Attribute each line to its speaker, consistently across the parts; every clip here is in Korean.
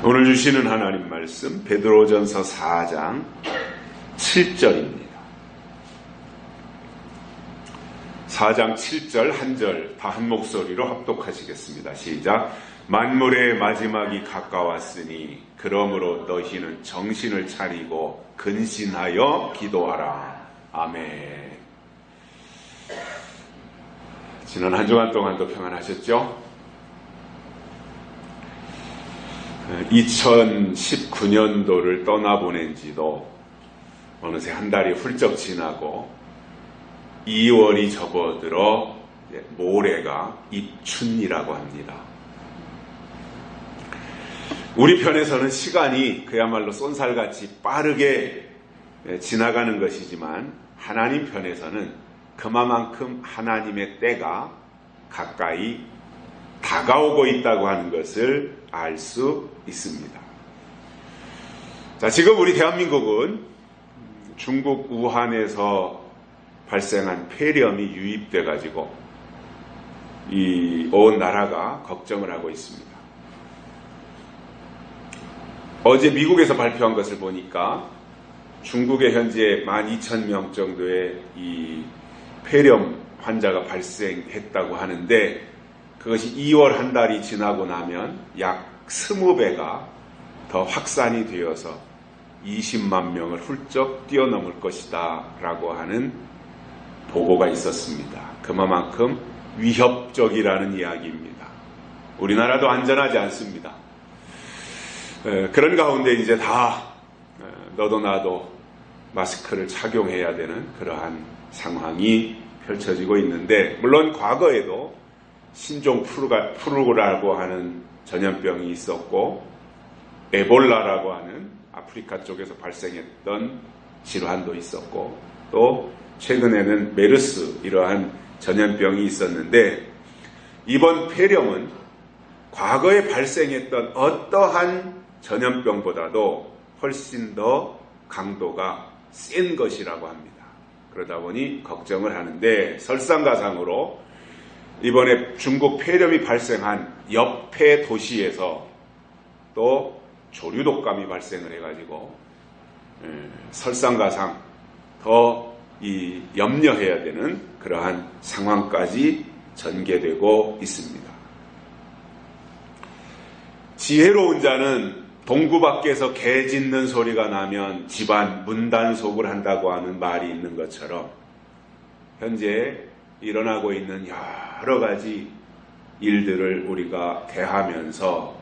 Speaker 1: 오늘 주시는 하나님 말씀 베드로전서 4장 7절입니다. 4장 7절 한 절 다 한 목소리로 합독하시겠습니다. 시작. 만물의 마지막이 가까웠으니 그러므로 너희는 정신을 차리고 근신하여 기도하라. 아멘. 지난 한 주간 동안도 평안하셨죠? 2019년도를 떠나보낸 지도 어느새 한 달이 훌쩍 지나고 2월이 접어들어 모레가 입춘이라고 합니다. 우리 편에서는 시간이 그야말로 쏜살같이 빠르게 지나가는 것이지만 하나님 편에서는 그만큼 하나님의 때가 가까이 다가오고 있다고 하는 것을 알 수 있습니다. 자, 지금 우리 대한민국은 중국 우한에서 발생한 폐렴이 유입돼 가지고 온 나라가 걱정을 하고 있습니다. 어제 미국에서 발표한 것을 보니까 중국에 현재 12,000명 정도의 이 폐렴 환자가 발생했다고 하는데 그것이 2월 한 달이 지나고 나면 약 20배가 더 확산이 되어서 20만 명을 훌쩍 뛰어넘을 것이다 라고 하는 보고가 있었습니다. 그만큼 위협적이라는 이야기입니다. 우리나라도 안전하지 않습니다. 그런 가운데 이제 다 너도 나도 마스크를 착용해야 되는 그러한 상황이 펼쳐지고 있는데, 물론 과거에도 신종 플루라고 하는 전염병이 있었고 에볼라라고 하는 아프리카 쪽에서 발생했던 질환도 있었고 또 최근에는 메르스 이러한 전염병이 있었는데, 이번 폐렴은 과거에 발생했던 어떠한 전염병보다도 훨씬 더 강도가 센 것이라고 합니다. 그러다 보니 걱정을 하는데, 설상가상으로 이번에 중국 폐렴이 발생한 옆에 도시에서 또 조류독감이 발생을 해가지고 설상가상 더 염려해야 되는 그러한 상황까지 전개되고 있습니다. 지혜로운 자는 동구 밖에서 개 짖는 소리가 나면 집안 문단속을 한다고 하는 말이 있는 것처럼 현재 일어나고 있는 여러 가지 일들을 우리가 대하면서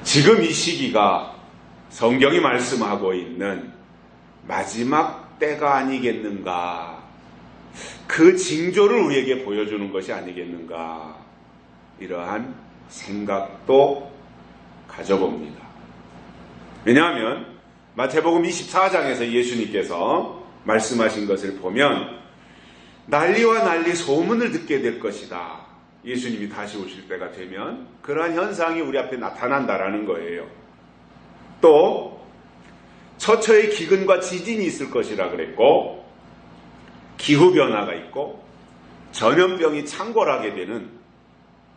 Speaker 1: 지금 이 시기가 성경이 말씀하고 있는 마지막 때가 아니겠는가, 그 징조를 우리에게 보여주는 것이 아니겠는가, 이러한 생각도 가져봅니다. 왜냐하면 마태복음 24장에서 예수님께서 말씀하신 것을 보면 난리와 난리 소문을 듣게 될 것이다. 예수님이 다시 오실 때가 되면 그러한 현상이 우리 앞에 나타난다라는 거예요. 또 처처의 기근과 지진이 있을 것이라 그랬고, 기후변화가 있고 전염병이 창궐하게 되는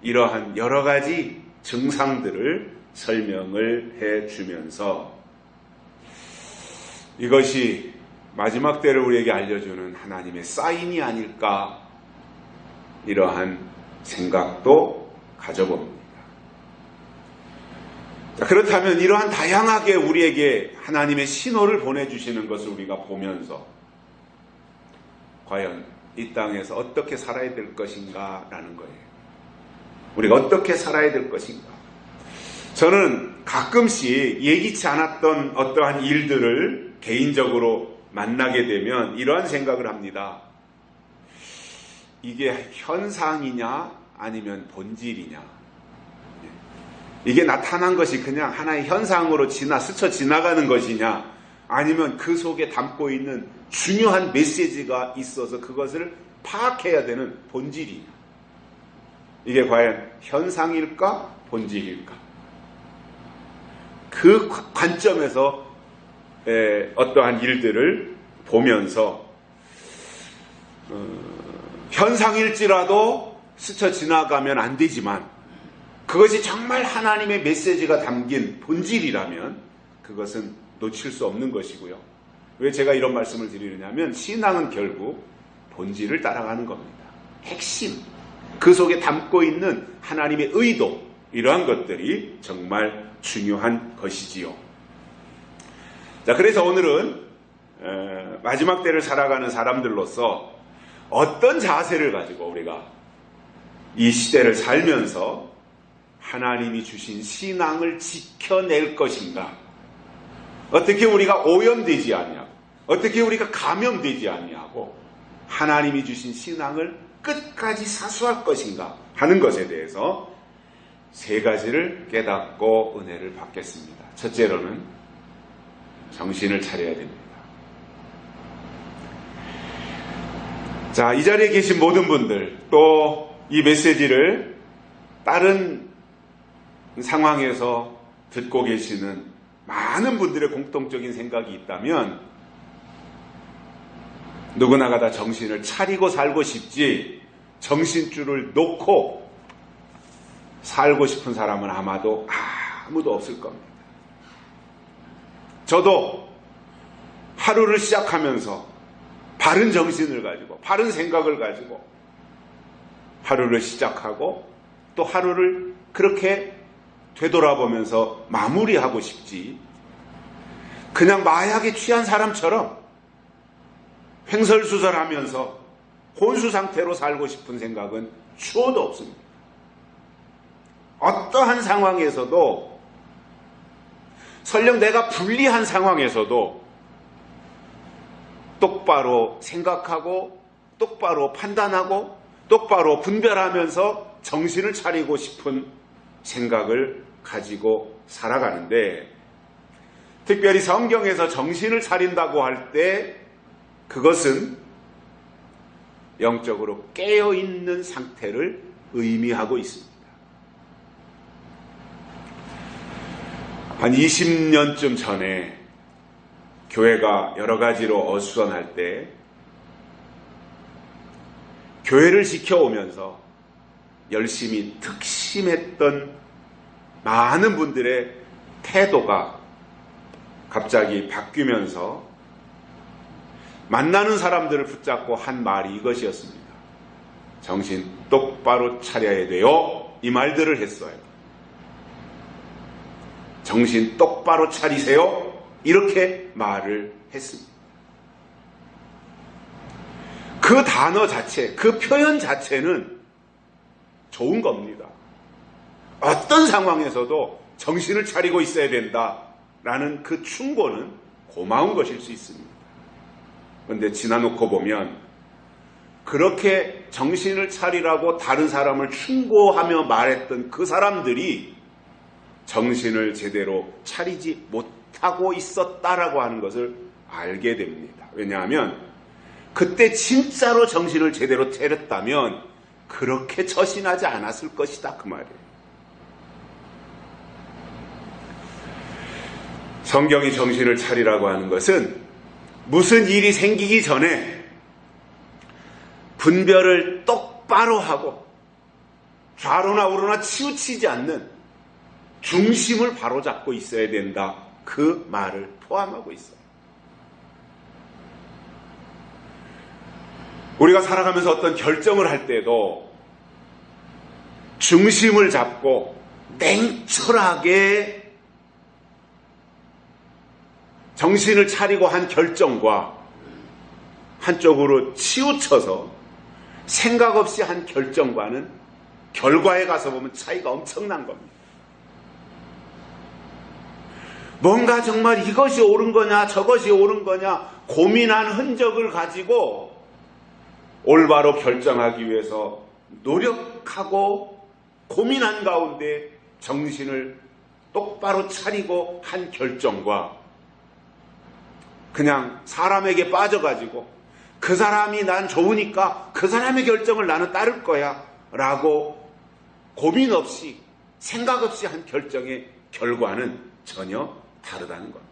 Speaker 1: 이러한 여러 가지 증상들을 설명을 해주면서 이것이 마지막 때를 우리에게 알려주는 하나님의 사인이 아닐까, 이러한 생각도 가져봅니다. 자, 그렇다면 이러한 다양하게 우리에게 하나님의 신호를 보내주시는 것을 우리가 보면서 과연 이 땅에서 어떻게 살아야 될 것인가 라는 거예요. 우리가 어떻게 살아야 될 것인가. 저는 가끔씩 예기치 않았던 어떠한 일들을 개인적으로 만나게 되면 이러한 생각을 합니다. 이게 현상이냐 아니면 본질이냐, 이게 나타난 것이 그냥 하나의 현상으로 스쳐 지나가는 것이냐, 아니면 그 속에 담고 있는 중요한 메시지가 있어서 그것을 파악해야 되는 본질이냐, 이게 과연 현상일까 본질일까, 그 관점에서 어떠한 일들을 보면서 현상일지라도 스쳐 지나가면 안 되지만 그것이 정말 하나님의 메시지가 담긴 본질이라면 그것은 놓칠 수 없는 것이고요. 왜 제가 이런 말씀을 드리느냐면 신앙은 결국 본질을 따라가는 겁니다. 핵심, 그 속에 담고 있는 하나님의 의도, 이러한 것들이 정말 중요한 것이지요. 자, 그래서 오늘은 마지막 때를 살아가는 사람들로서 어떤 자세를 가지고 우리가 이 시대를 살면서 하나님이 주신 신앙을 지켜낼 것인가, 어떻게 우리가 오염되지 아니하고 어떻게 우리가 감염되지 아니하고 하나님이 주신 신앙을 끝까지 사수할 것인가 하는 것에 대해서 세 가지를 깨닫고 은혜를 받겠습니다. 첫째로는 정신을 차려야 됩니다. 자, 이 자리에 계신 모든 분들, 또 이 메시지를 다른 상황에서 듣고 계시는 많은 분들의 공통적인 생각이 있다면 누구나가 다 정신을 차리고 살고 싶지 정신줄을 놓고 살고 싶은 사람은 아마도 아무도 없을 겁니다. 저도 하루를 시작하면서 바른 정신을 가지고 바른 생각을 가지고 하루를 시작하고 또 하루를 그렇게 되돌아보면서 마무리하고 싶지, 그냥 마약에 취한 사람처럼 횡설수설하면서 혼수 상태로 살고 싶은 생각은 추호도 없습니다. 어떠한 상황에서도, 설령 내가 불리한 상황에서도 똑바로 생각하고 똑바로 판단하고 똑바로 분별하면서 정신을 차리고 싶은 생각을 가지고 살아가는데, 특별히 성경에서 정신을 차린다고 할 때 그것은 영적으로 깨어있는 상태를 의미하고 있습니다. 한 20년쯤 전에 교회가 여러 가지로 어수선할 때 교회를 지켜오면서 열심히 특심했던 많은 분들의 태도가 갑자기 바뀌면서 만나는 사람들을 붙잡고 한 말이 이것이었습니다. 정신 똑바로 차려야 돼요. 이 말들을 했어요. 정신 똑바로 차리세요. 이렇게 말을 했습니다. 그 단어 자체, 그 표현 자체는 좋은 겁니다. 어떤 상황에서도 정신을 차리고 있어야 된다라는 그 충고는 고마운 것일 수 있습니다. 그런데 지나놓고 보면 그렇게 정신을 차리라고 다른 사람을 충고하며 말했던 그 사람들이 정신을 제대로 차리지 못하고 있었다라고 하는 것을 알게 됩니다. 왜냐하면 그때 진짜로 정신을 제대로 차렸다면 그렇게 처신하지 않았을 것이다, 그 말이에요. 성경이 정신을 차리라고 하는 것은 무슨 일이 생기기 전에 분별을 똑바로 하고 좌로나 우로나 치우치지 않는 중심을 바로잡고 있어야 된다, 그 말을 포함하고 있어요. 우리가 살아가면서 어떤 결정을 할 때도 중심을 잡고 냉철하게 정신을 차리고 한 결정과 한쪽으로 치우쳐서 생각 없이 한 결정과는 결과에 가서 보면 차이가 엄청난 겁니다. 뭔가 정말 이것이 옳은 거냐 저것이 옳은 거냐 고민한 흔적을 가지고 올바로 결정하기 위해서 노력하고 고민한 가운데 정신을 똑바로 차리고 한 결정과 그냥 사람에게 빠져가지고 그 사람이 난 좋으니까 그 사람의 결정을 나는 따를 거야 라고 고민 없이 생각 없이 한 결정의 결과는 전혀 다르다는 겁니다.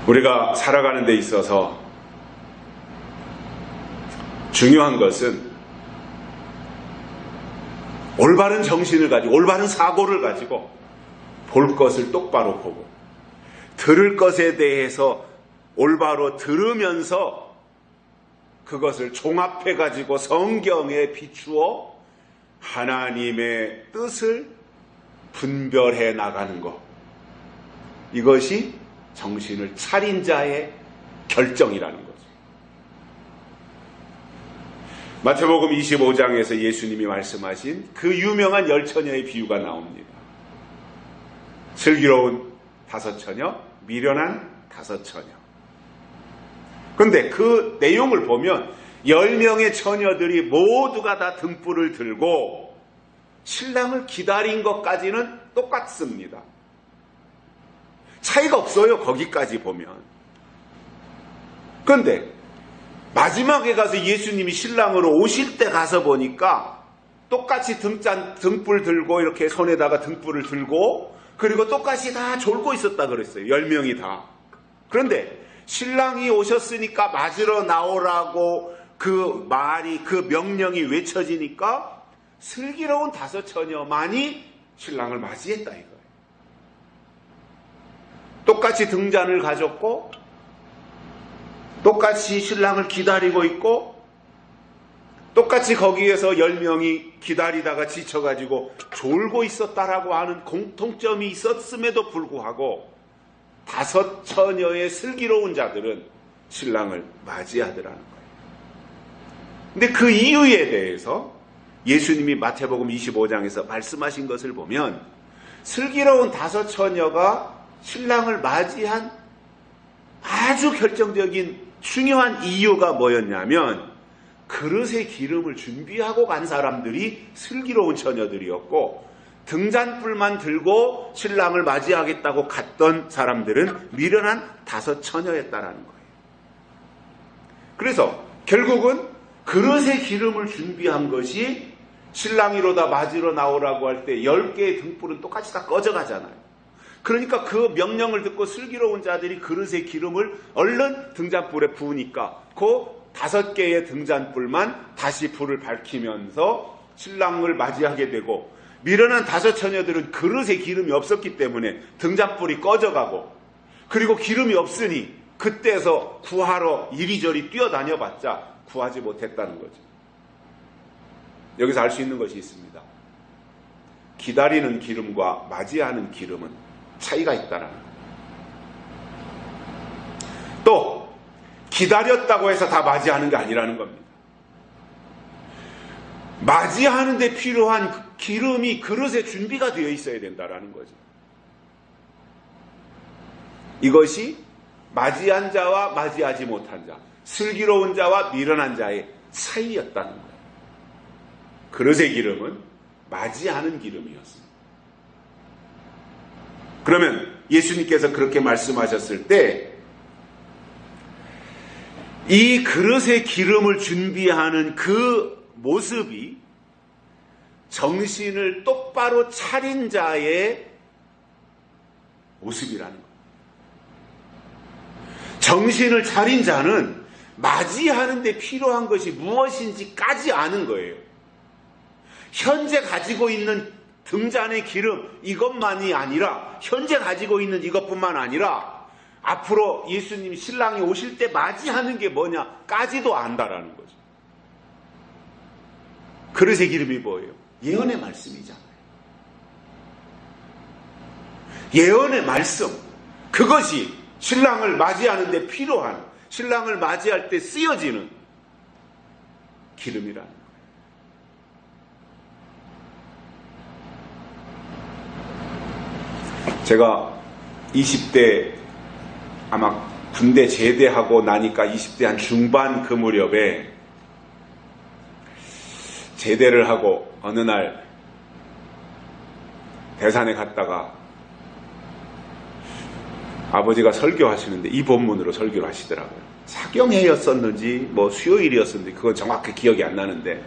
Speaker 1: 우리가 살아가는 데 있어서 중요한 것은 올바른 정신을 가지고 올바른 사고를 가지고 볼 것을 똑바로 보고 들을 것에 대해서 올바로 들으면서 그것을 종합해 가지고 성경에 비추어 하나님의 뜻을 분별해 나가는 것, 이것이 정신을 차린 자의 결정이라는 거죠. 마태복음 25장에서 예수님이 말씀하신 그 유명한 10처녀의 비유가 나옵니다. 슬기로운 5처녀, 미련한 5처녀. 그런데 그 내용을 보면 10명의 처녀들이 모두가 다 등불을 들고 신랑을 기다린 것까지는 똑같습니다. 차이가 없어요, 거기까지 보면. 그런데 마지막에 가서 예수님이 신랑으로 오실 때 가서 보니까 똑같이 등불 들고 이렇게 손에다가 등불을 들고 그리고 똑같이 다 졸고 있었다 그랬어요. 10명이 다. 그런데 신랑이 오셨으니까 맞으러 나오라고 그 말이, 그 명령이 외쳐지니까 슬기로운 5처녀만이 신랑을 맞이했다 이거예요. 똑같이 등잔을 가졌고 똑같이 신랑을 기다리고 있고 똑같이 거기에서 10명이 기다리다가 지쳐가지고 졸고 있었다라고 하는 공통점이 있었음에도 불구하고 5처녀의 슬기로운 자들은 신랑을 맞이하더라는 거예요. 근데 그 이유에 대해서 예수님이 마태복음 25장에서 말씀하신 것을 보면 슬기로운 5처녀가 신랑을 맞이한 아주 결정적인 중요한 이유가 뭐였냐면 그릇에 기름을 준비하고 간 사람들이 슬기로운 처녀들이었고 등잔불만 들고 신랑을 맞이하겠다고 갔던 사람들은 미련한 5처녀였다라는 거예요. 그래서 결국은 그릇에 기름을 준비한 것이 신랑이로다 맞으러 나오라고 할 때 10개의 등불은 똑같이 다 꺼져가잖아요. 그러니까 그 명령을 듣고 슬기로운 자들이 그릇에 기름을 얼른 등잔불에 부으니까 그 5개의 등잔불만 다시 불을 밝히면서 신랑을 맞이하게 되고 미련한 5처녀들은 그릇에 기름이 없었기 때문에 등잔불이 꺼져가고 그리고 기름이 없으니 그때서 구하러 이리저리 뛰어다녀봤자 구하지 못했다는 거죠. 여기서 알 수 있는 것이 있습니다. 기다리는 기름과 맞이하는 기름은 차이가 있다는 거예요. 또 기다렸다고 해서 다 맞이하는 게 아니라는 겁니다. 맞이하는 데 필요한 기름이 그릇에 준비가 되어 있어야 된다는 거죠. 이것이 맞이한 자와 맞이하지 못한 자, 슬기로운 자와 미련한 자의 차이였다는 거예요. 그릇의 기름은 맞이하는 기름이었습니다. 그러면 예수님께서 그렇게 말씀하셨을 때 이 그릇의 기름을 준비하는 그 모습이 정신을 똑바로 차린 자의 모습이라는 거예요. 정신을 차린 자는 맞이하는 데 필요한 것이 무엇인지까지 아는 거예요. 현재 가지고 있는 등잔의 기름 이것만이 아니라 현재 가지고 있는 이것뿐만 아니라 앞으로 예수님 신랑이 오실 때 맞이하는 게 뭐냐까지도 안다라는 거죠. 그릇의 기름이 뭐예요? 예언의 말씀이잖아요. 예언의 말씀, 그것이 신랑을 맞이하는 데 필요한, 신랑을 맞이할 때 쓰여지는 기름이라는 거예요. 제가 20대 아마 군대 제대하고 나니까 20대 한 중반 그 무렵에 제대를 하고 어느 날 대산에 갔다가 아버지가 설교하시는데 이 본문으로 설교를 하시더라고요. 사경회였었는지 뭐 수요일이었었는지 그건 정확히 기억이 안 나는데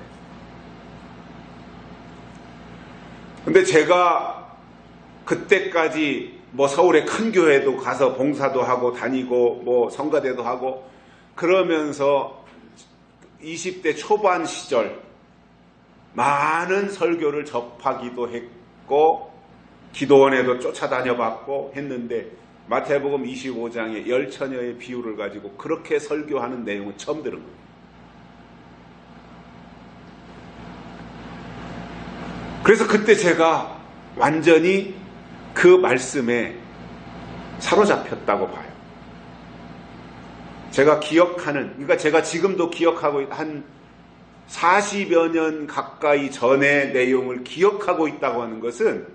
Speaker 1: 근데 제가 그때까지 뭐 서울의 큰 교회도 가서 봉사도 하고 다니고 뭐 성가대도 하고 그러면서 20대 초반 시절 많은 설교를 접하기도 했고 기도원에도 쫓아다녀 봤고 했는데 마태복음 25장에 10처녀의 비유를 가지고 그렇게 설교하는 내용은 처음 들은 거예요. 그래서 그때 제가 완전히 그 말씀에 사로잡혔다고 봐요. 제가 기억하는, 그러니까 제가 지금도 기억하고 한 40여 년 가까이 전의 내용을 기억하고 있다고 하는 것은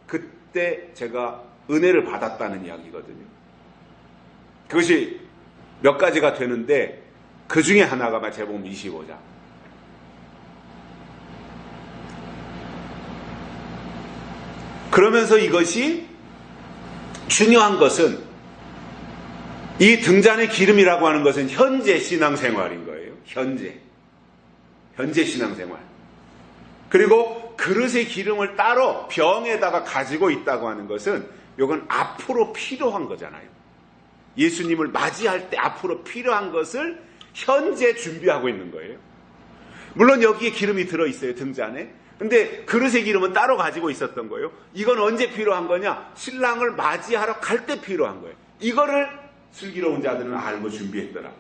Speaker 1: 그때 제가 은혜를 받았다는 이야기거든요. 그것이 몇 가지가 되는데 그 중에 하나가 마태복음 25장. 그러면서 이것이 중요한 것은 이 등잔의 기름이라고 하는 것은 현재 신앙생활인 거예요. 현재 신앙생활. 그리고 그릇의 기름을 따로 병에다가 가지고 있다고 하는 것은 이건 앞으로 필요한 거잖아요. 예수님을 맞이할 때 앞으로 필요한 것을 현재 준비하고 있는 거예요. 물론 여기에 기름이 들어있어요. 등잔에. 근데 그릇의 기름은 따로 가지고 있었던 거예요. 이건 언제 필요한 거냐? 신랑을 맞이하러 갈 때 필요한 거예요. 이거를 슬기로운 자들은 알고 준비했더라고요.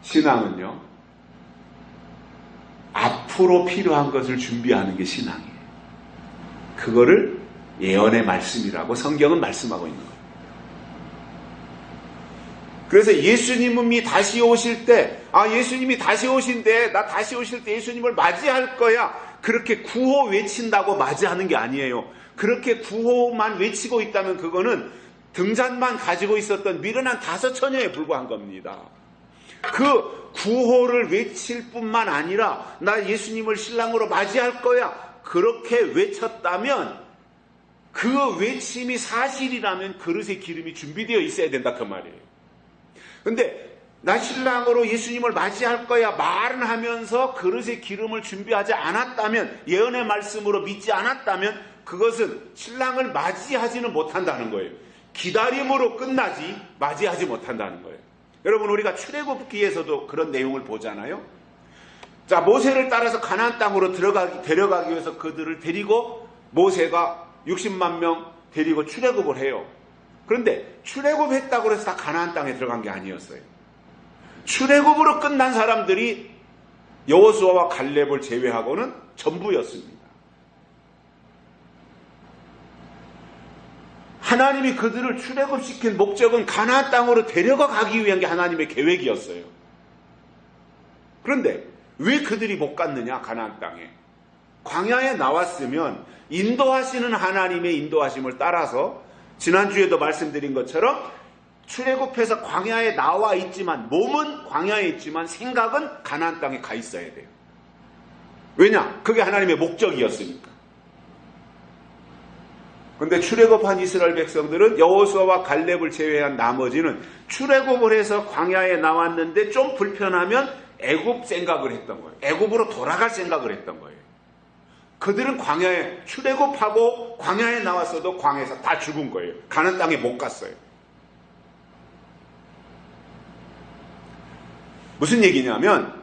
Speaker 1: 신앙은요, 앞으로 필요한 것을 준비하는 게 신앙이에요. 그거를 예언의 말씀이라고 성경은 말씀하고 있는 거예요. 그래서 예수님이 다시 오실 때, 예수님이 다시 오신대, 나 다시 오실 때 예수님을 맞이할 거야. 그렇게 구호 외친다고 맞이하는 게 아니에요. 그렇게 구호만 외치고 있다면 그거는 등잔만 가지고 있었던 미련한 5처녀에 불과한 겁니다. 그 구호를 외칠 뿐만 아니라 나 예수님을 신랑으로 맞이할 거야. 그렇게 외쳤다면 그 외침이 사실이라면 그릇의 기름이 준비되어 있어야 된다 그 말이에요. 근데 나 신랑으로 예수님을 맞이할 거야 말은 하면서 그릇의 기름을 준비하지 않았다면, 예언의 말씀으로 믿지 않았다면 그것은 신랑을 맞이하지는 못한다는 거예요. 기다림으로 끝나지 맞이하지 못한다는 거예요. 여러분, 우리가 출애굽기에서도 그런 내용을 보잖아요. 자, 모세를 따라서 가나안 땅으로 데려가기 위해서 그들을 데리고 모세가 60만 명 데리고 출애굽을 해요. 그런데 출애굽했다고 해서 다 가나안 땅에 들어간 게 아니었어요. 출애굽으로 끝난 사람들이 여호수아와 갈렙을 제외하고는 전부였습니다. 하나님이 그들을 출애굽시킨 목적은 가나안 땅으로 데려가 가기 위한 게 하나님의 계획이었어요. 그런데 왜 그들이 못 갔느냐? 가나안 땅에. 광야에 나왔으면 인도하시는 하나님의 인도하심을 따라서 지난주에도 말씀드린 것처럼 출애굽해서 광야에 나와 있지만, 몸은 광야에 있지만 생각은 가나안 땅에 가 있어야 돼요. 왜냐? 그게 하나님의 목적이었으니까. 그런데 출애굽한 이스라엘 백성들은 여호수아와 갈렙을 제외한 나머지는 출애굽을 해서 광야에 나왔는데 좀 불편하면 애굽 생각을 했던 거예요. 애굽으로 돌아갈 생각을 했던 거예요. 그들은 광야에 출애굽하고 광야에 나왔어도 광야에서 다 죽은 거예요. 가나안 땅에 못 갔어요. 무슨 얘기냐면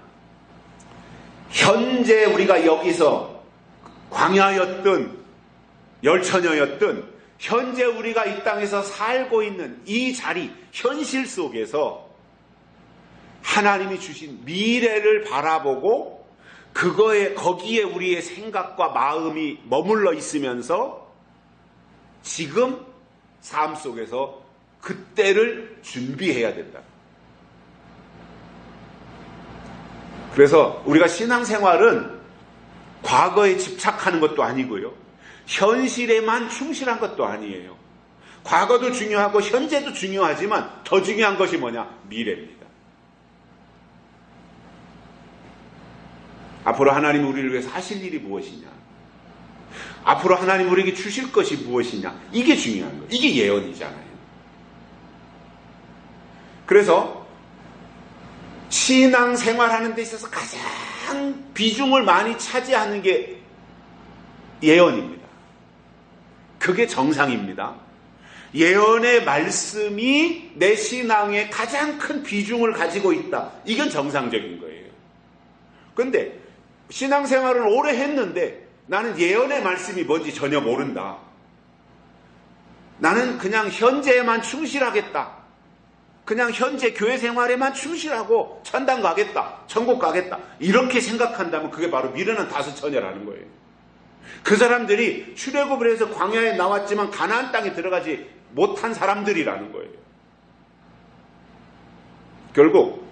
Speaker 1: 현재 우리가 여기서 광야였든 열처녀였든 현재 우리가 이 땅에서 살고 있는 이 자리, 현실 속에서 하나님이 주신 미래를 바라보고 거기에 우리의 생각과 마음이 머물러 있으면서 지금 삶 속에서 그때를 준비해야 된다. 그래서 우리가 신앙생활은 과거에 집착하는 것도 아니고요, 현실에만 충실한 것도 아니에요. 과거도 중요하고 현재도 중요하지만 더 중요한 것이 뭐냐? 미래입니다. 앞으로 하나님 우리를 위해서 하실 일이 무엇이냐? 앞으로 하나님 우리에게 주실 것이 무엇이냐? 이게 중요한 거예요. 이게 예언이잖아요. 그래서 신앙생활하는 데 있어서 가장 비중을 많이 차지하는 게 예언입니다. 그게 정상입니다. 예언의 말씀이 내 신앙에 가장 큰 비중을 가지고 있다. 이건 정상적인 거예요. 그런데 신앙생활을 오래 했는데 나는 예언의 말씀이 뭔지 전혀 모른다. 나는 그냥 현재에만 충실하겠다. 그냥 현재 교회 생활에만 충실하고 천당 가겠다. 천국 가겠다. 이렇게 생각한다면 그게 바로 미련한 다수처녀라는 거예요. 그 사람들이 출애굽을 해서 광야에 나왔지만 가나안 땅에 들어가지 못한 사람들이라는 거예요. 결국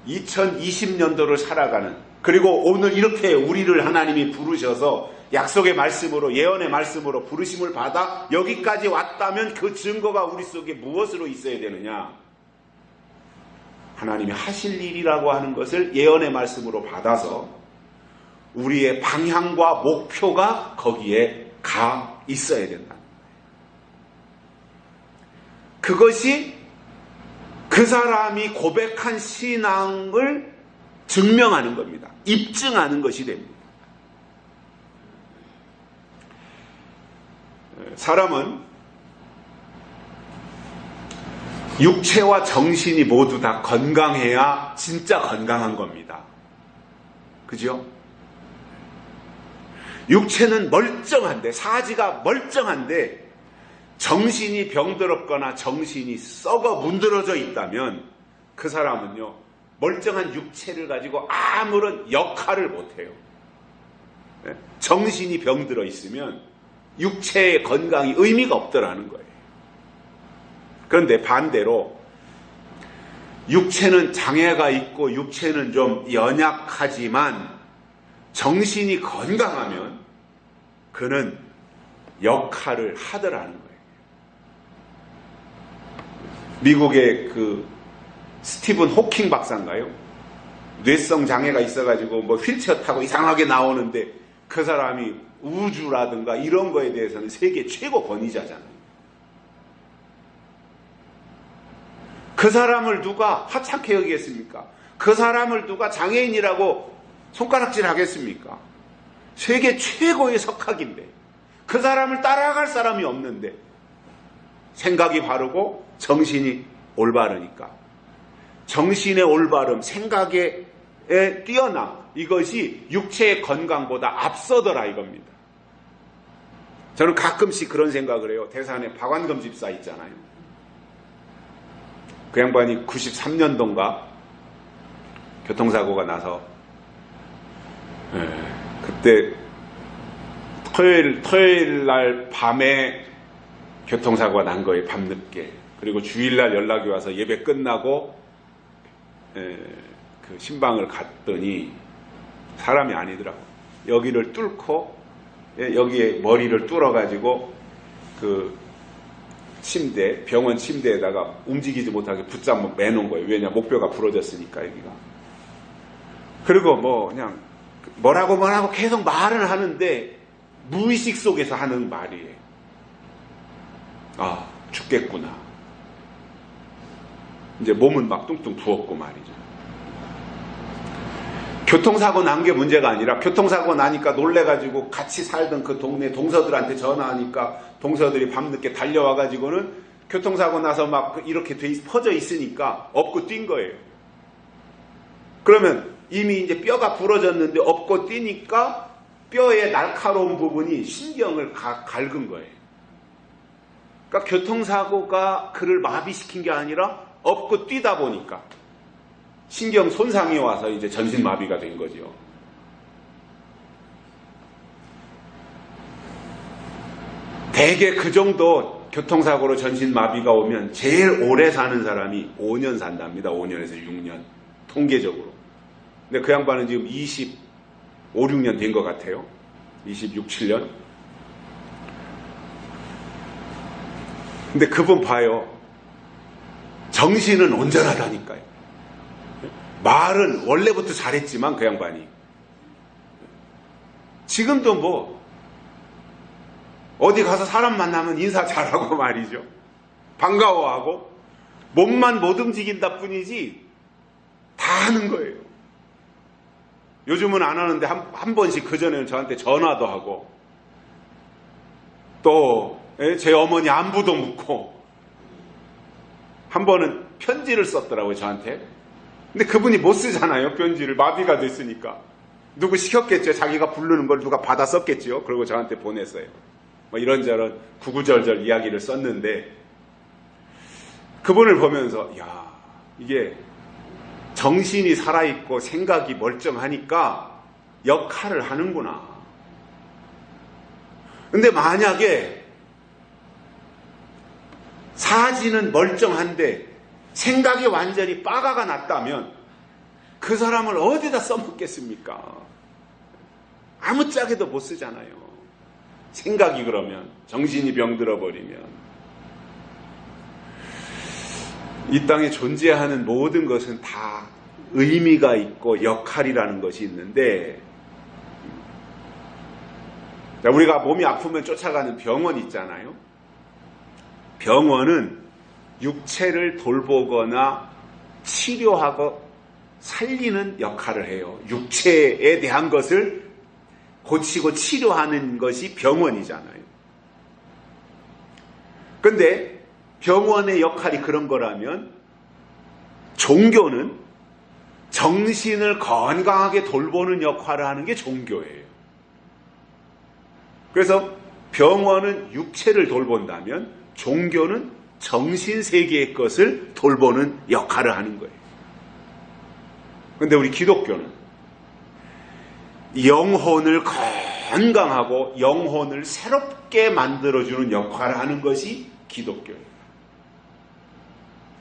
Speaker 1: 2020년도를 살아가는, 그리고 오늘 이렇게 우리를 하나님이 부르셔서 약속의 말씀으로, 예언의 말씀으로 부르심을 받아 여기까지 왔다면 그 증거가 우리 속에 무엇으로 있어야 되느냐? 하나님이 하실 일이라고 하는 것을 예언의 말씀으로 받아서 우리의 방향과 목표가 거기에 가 있어야 된다. 그것이 그 사람이 고백한 신앙을 증명하는 겁니다. 입증하는 것이 됩니다. 사람은 육체와 정신이 모두 다 건강해야 진짜 건강한 겁니다. 그죠? 육체는 멀쩡한데, 사지가 멀쩡한데 정신이 병들었거나 정신이 썩어 문드러져 있다면 그 사람은요, 멀쩡한 육체를 가지고 아무런 역할을 못해요. 정신이 병들어 있으면 육체의 건강이 의미가 없더라는 거예요. 그런데 반대로 육체는 장애가 있고 육체는 좀 연약하지만 정신이 건강하면 그는 역할을 하더라는 거예요. 미국의 그 스티븐 호킹 박사인가요? 뇌성 장애가 있어가지고 뭐 휠체어 타고 이상하게 나오는데 그 사람이 우주라든가 이런 거에 대해서는 세계 최고 권위자잖아요. 그 사람을 누가 하찮게 여기겠습니까? 그 사람을 누가 장애인이라고 손가락질 하겠습니까? 세계 최고의 석학인데 그 사람을 따라갈 사람이 없는데 생각이 바르고 정신이 올바르니까 정신의 올바름, 생각에 뛰어남, 이것이 육체의 건강보다 앞서더라 이겁니다. 저는 가끔씩 그런 생각을 해요. 대산에 박완금 집사 있잖아요. 그 양반이 93년도인가 교통사고가 나서 그때 토요일 날 밤에 교통사고가 난 거예요. 밤늦게. 그리고 주일날 연락이 와서 예배 끝나고 그 신방을 갔더니 사람이 아니더라고. 여기를 뚫고 여기에 머리를 뚫어가지고 그 침대, 병원 침대에다가 움직이지 못하게 붙잡아 매놓은 거예요. 왜냐, 목뼈가 부러졌으니까 여기가. 그리고 뭐 그냥 뭐라고 계속 말을 하는데 무의식 속에서 하는 말이에요. 아, 죽겠구나. 이제 몸은 막 뚱뚱 부었고 말이죠. 교통사고 난 게 문제가 아니라 교통사고 나니까 놀래가지고 같이 살던 그 동네 동서들한테 전화하니까 동서들이 밤늦게 달려와가지고는 교통사고 나서 막 이렇게 퍼져 있으니까 업고 뛴 거예요. 그러면 이미 이제 뼈가 부러졌는데 업고 뛰니까 뼈의 날카로운 부분이 신경을 갉은 거예요. 그러니까 교통사고가 그를 마비시킨 게 아니라 업고 뛰다 보니까 신경 손상이 와서 이제 전신마비가 된 거죠. 대개 그 정도 교통사고로 전신마비가 오면 제일 오래 사는 사람이 5년 산답니다. 5년에서 6년. 통계적으로. 근데 그 양반은 지금 25, 6년 된 것 같아요. 26, 7년. 근데 그분 봐요. 정신은 온전하다니까요. 말은 원래부터 잘했지만 그 양반이 지금도 뭐 어디 가서 사람 만나면 인사 잘하고 말이죠. 반가워하고 몸만 못 움직인다 뿐이지 다 하는 거예요. 요즘은 안 하는데 한 번씩 그전에는 저한테 전화도 하고 또 제 어머니 안부도 묻고 한 번은 편지를 썼더라고요 저한테. 근데 그분이 못 쓰잖아요. 편지를. 마비가 됐으니까. 누구 시켰겠죠. 자기가 부르는 걸 누가 받아 썼겠죠. 그리고 저한테 보냈어요. 뭐 이런저런 구구절절 이야기를 썼는데 그분을 보면서 야, 이게 정신이 살아있고 생각이 멀쩡하니까 역할을 하는구나. 근데 만약에 사지는 멀쩡한데 생각이 완전히 빠가가 났다면 그 사람을 어디다 써먹겠습니까? 아무짝에도 못 쓰잖아요. 생각이 그러면, 정신이 병들어 버리면. 이 땅에 존재하는 모든 것은 다 의미가 있고 역할이라는 것이 있는데, 우리가 몸이 아프면 쫓아가는 병원 있잖아요. 병원은 육체를 돌보거나 치료하고 살리는 역할을 해요. 육체에 대한 것을 고치고 치료하는 것이 병원이잖아요. 근데 병원의 역할이 그런 거라면 종교는 정신을 건강하게 돌보는 역할을 하는 게 종교예요. 그래서 병원은 육체를 돌본다면 종교는 정신세계의 것을 돌보는 역할을 하는 거예요. 근데 우리 기독교는 영혼을 건강하고 영혼을 새롭게 만들어주는 역할을 하는 것이 기독교예요.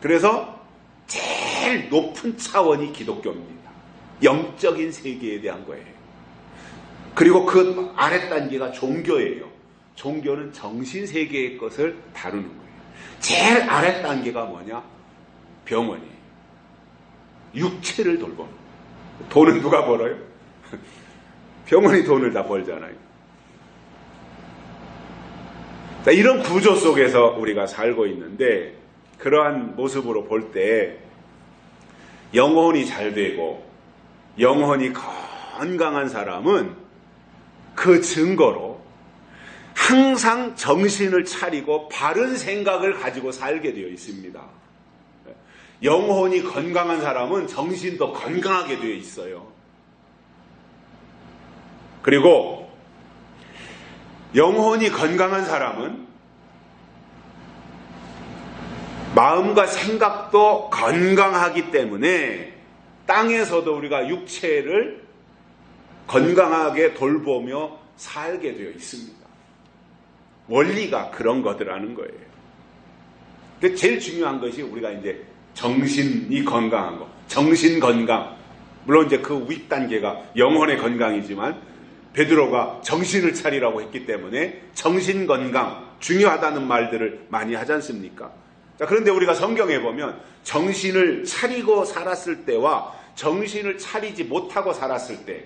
Speaker 1: 그래서 제일 높은 차원이 기독교입니다. 영적인 세계에 대한 거예요. 그리고 그 아랫단계가 종교예요. 종교는 정신세계의 것을 다루는 거예요. 제일 아랫단계가 뭐냐? 병원이에요. 육체를 돌보는. 돈은 누가 벌어요? 병원이 돈을 다 벌잖아요. 자, 이런 구조 속에서 우리가 살고 있는데 그러한 모습으로 볼 때 영혼이 잘 되고 영혼이 건강한 사람은 그 증거로 항상 정신을 차리고 바른 생각을 가지고 살게 되어 있습니다. 영혼이 건강한 사람은 정신도 건강하게 되어 있어요. 그리고 영혼이 건강한 사람은 마음과 생각도 건강하기 때문에 땅에서도 우리가 육체를 건강하게 돌보며 살게 되어 있습니다. 원리가 그런 거더라는 거예요. 제일 중요한 것이 우리가 이제 정신이 건강한 거, 정신 건강. 물론 이제 그 윗단계가 영혼의 건강이지만 베드로가 정신을 차리라고 했기 때문에 정신 건강 중요하다는 말들을 많이 하지 않습니까? 자, 그런데 우리가 성경에 보면 정신을 차리고 살았을 때와 정신을 차리지 못하고 살았을 때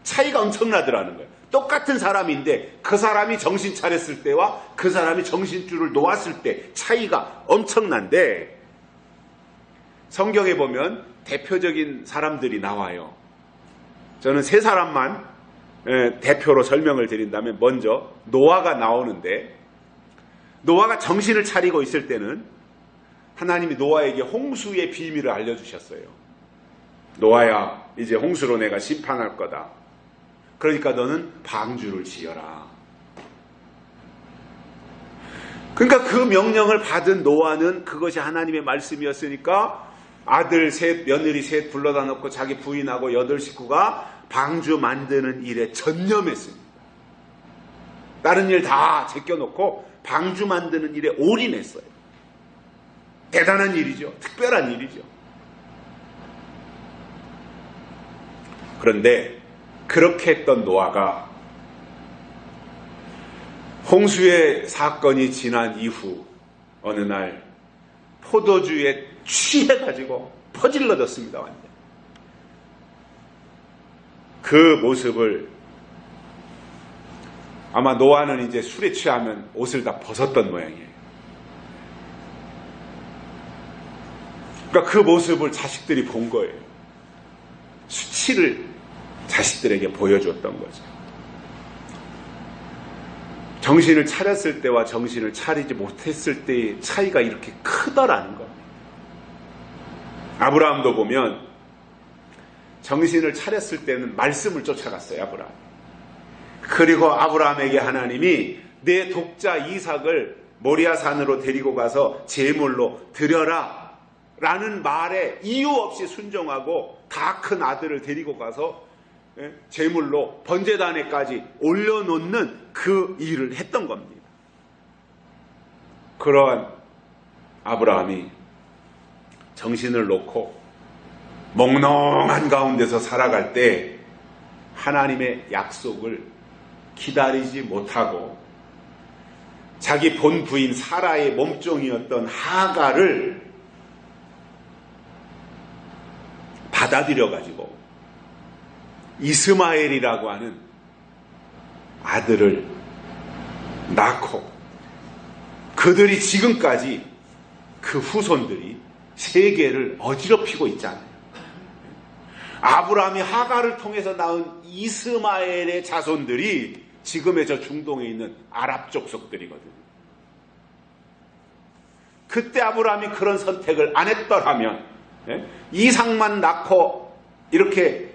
Speaker 1: 차이가 엄청나더라는 거예요. 똑같은 사람인데 그 사람이 정신 차렸을 때와 그 사람이 정신줄을 놓았을 때 차이가 엄청난데 성경에 보면 대표적인 사람들이 나와요. 저는 세 사람만 대표로 설명을 드린다면 먼저 노아가 나오는데 노아가 정신을 차리고 있을 때는 하나님이 노아에게 홍수의 비밀을 알려주셨어요. 노아야, 이제 홍수로 내가 심판할 거다. 그러니까 너는 방주를 지어라. 그러니까 그 명령을 받은 노아는 그것이 하나님의 말씀이었으니까 아들 셋, 며느리 셋 불러다 놓고 자기 부인하고 8 식구가 방주 만드는 일에 전념했습니다. 다른 일 다 제껴놓고 방주 만드는 일에 올인했어요. 대단한 일이죠. 특별한 일이죠. 그런데 그렇게 했던 노아가 홍수의 사건이 지난 이후 어느 날 포도주에 취해가지고 퍼질러졌습니다. 완전. 그 모습을 아마 노아는 이제 술에 취하면 옷을 다 벗었던 모양이에요. 그러니까 그 모습을 자식들이 본 거예요. 수치를 자식들에게 보여줬던 거죠. 정신을 차렸을 때와 정신을 차리지 못했을 때의 차이가 이렇게 크더라는 겁니다. 아브라함도 보면 정신을 차렸을 때는 말씀을 쫓아갔어요, 아브라함. 그리고 아브라함에게 하나님이 내 독자 이삭을 모리아산으로 데리고 가서 제물로 드려라 라는 말에 이유 없이 순종하고 다 큰 아들을 데리고 가서 제물로 번제단에까지 올려놓는 그 일을 했던 겁니다. 그러한 아브라함이 정신을 놓고 몽롱한 가운데서 살아갈 때 하나님의 약속을 기다리지 못하고 자기 본 부인 사라의 몸종이었던 하갈을 받아들여가지고 이스마엘이라고 하는 아들을 낳고 그들이 지금까지 그 후손들이 세계를 어지럽히고 있잖아요. 아브라함이 하갈을 통해서 낳은 이스마엘의 자손들이 지금의 저 중동에 있는 아랍 족속들이거든요. 그때 아브라함이 그런 선택을 안 했더라면, 이삭만 낳고 이렇게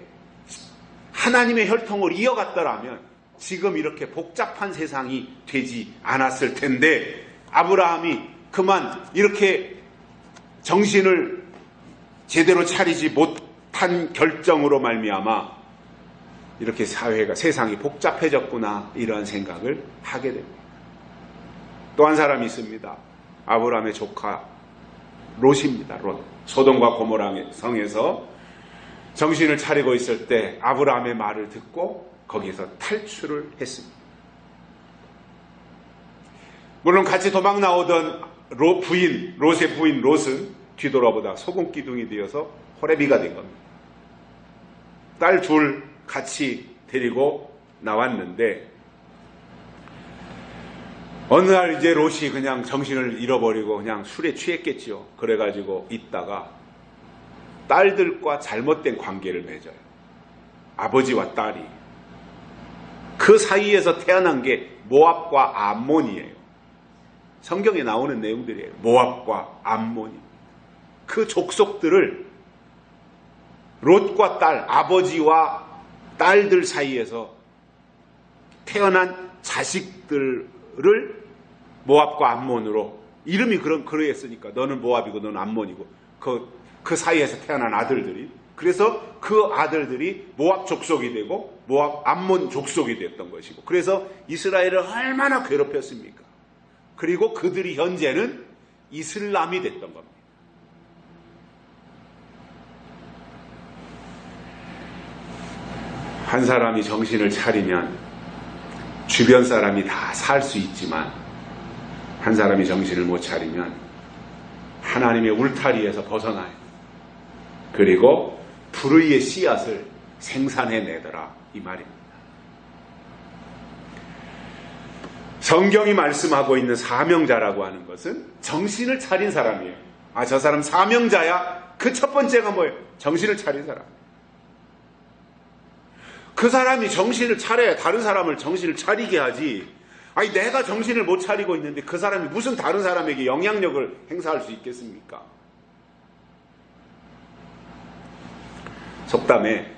Speaker 1: 하나님의 혈통을 이어갔더라면 지금 이렇게 복잡한 세상이 되지 않았을 텐데, 아브라함이 그만 이렇게 정신을 제대로 차리지 못한 결정으로 말미암아 이렇게 세상이 복잡해졌구나, 이런 생각을 하게 됩니다. 또 한 사람이 있습니다. 아브라함의 조카 롯입니다. 롯. 소돔과 고모라 성에서 정신을 차리고 있을 때 아브라함의 말을 듣고 거기서 탈출을 했습니다. 물론 같이 도망 나오던 롯의 부인 롯은 뒤돌아보다 소금 기둥이 되어서 호레비가 된 겁니다. 딸 둘 같이 데리고 나왔는데 어느 날 이제 롯이 그냥 정신을 잃어버리고 그냥 술에 취했겠지요. 그래가지고 있다가 딸들과 잘못된 관계를 맺어요. 아버지와 딸이. 그 사이에서 태어난 게 모압과 암몬이에요. 성경에 나오는 내용들이에요. 모압과 암몬이. 그 족속들을 롯과 딸, 아버지와 딸들 사이에서 태어난 자식들을 모압과 암몬으로, 이름이 그러했으니까 너는 모압이고 너는 암몬이고 그 사이에서 태어난 아들들이, 그래서 그 아들들이 모압 족속이 되고 암몬 족속이 됐던 것이고, 그래서 이스라엘을 얼마나 괴롭혔습니까? 그리고 그들이 현재는 이슬람이 됐던 겁니다. 한 사람이 정신을 차리면 주변 사람이 다 살 수 있지만, 한 사람이 정신을 못 차리면 하나님의 울타리에서 벗어나요. 그리고 불의의 씨앗을 생산해내더라, 이 말입니다. 성경이 말씀하고 있는 사명자라고 하는 것은 정신을 차린 사람이에요. 저 사람 사명자야. 그 첫 번째가 뭐예요? 정신을 차린 사람. 그 사람이 정신을 차려야 다른 사람을 정신을 차리게 하지. 내가 정신을 못 차리고 있는데 그 사람이 무슨 다른 사람에게 영향력을 행사할 수 있겠습니까? 속담에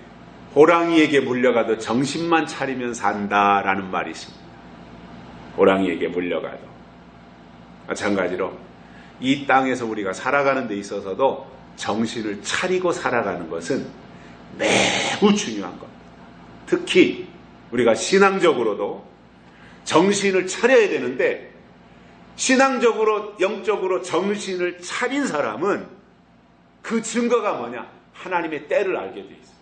Speaker 1: 호랑이에게 물려가도 정신만 차리면 산다라는 말이 있습니다. 호랑이에게 물려가도. 마찬가지로 이 땅에서 우리가 살아가는 데 있어서도 정신을 차리고 살아가는 것은 매우 중요한 겁니다. 특히 우리가 신앙적으로도 정신을 차려야 되는데, 신앙적으로 영적으로 정신을 차린 사람은 그 증거가 뭐냐? 하나님의 때를 알게 돼 있어요.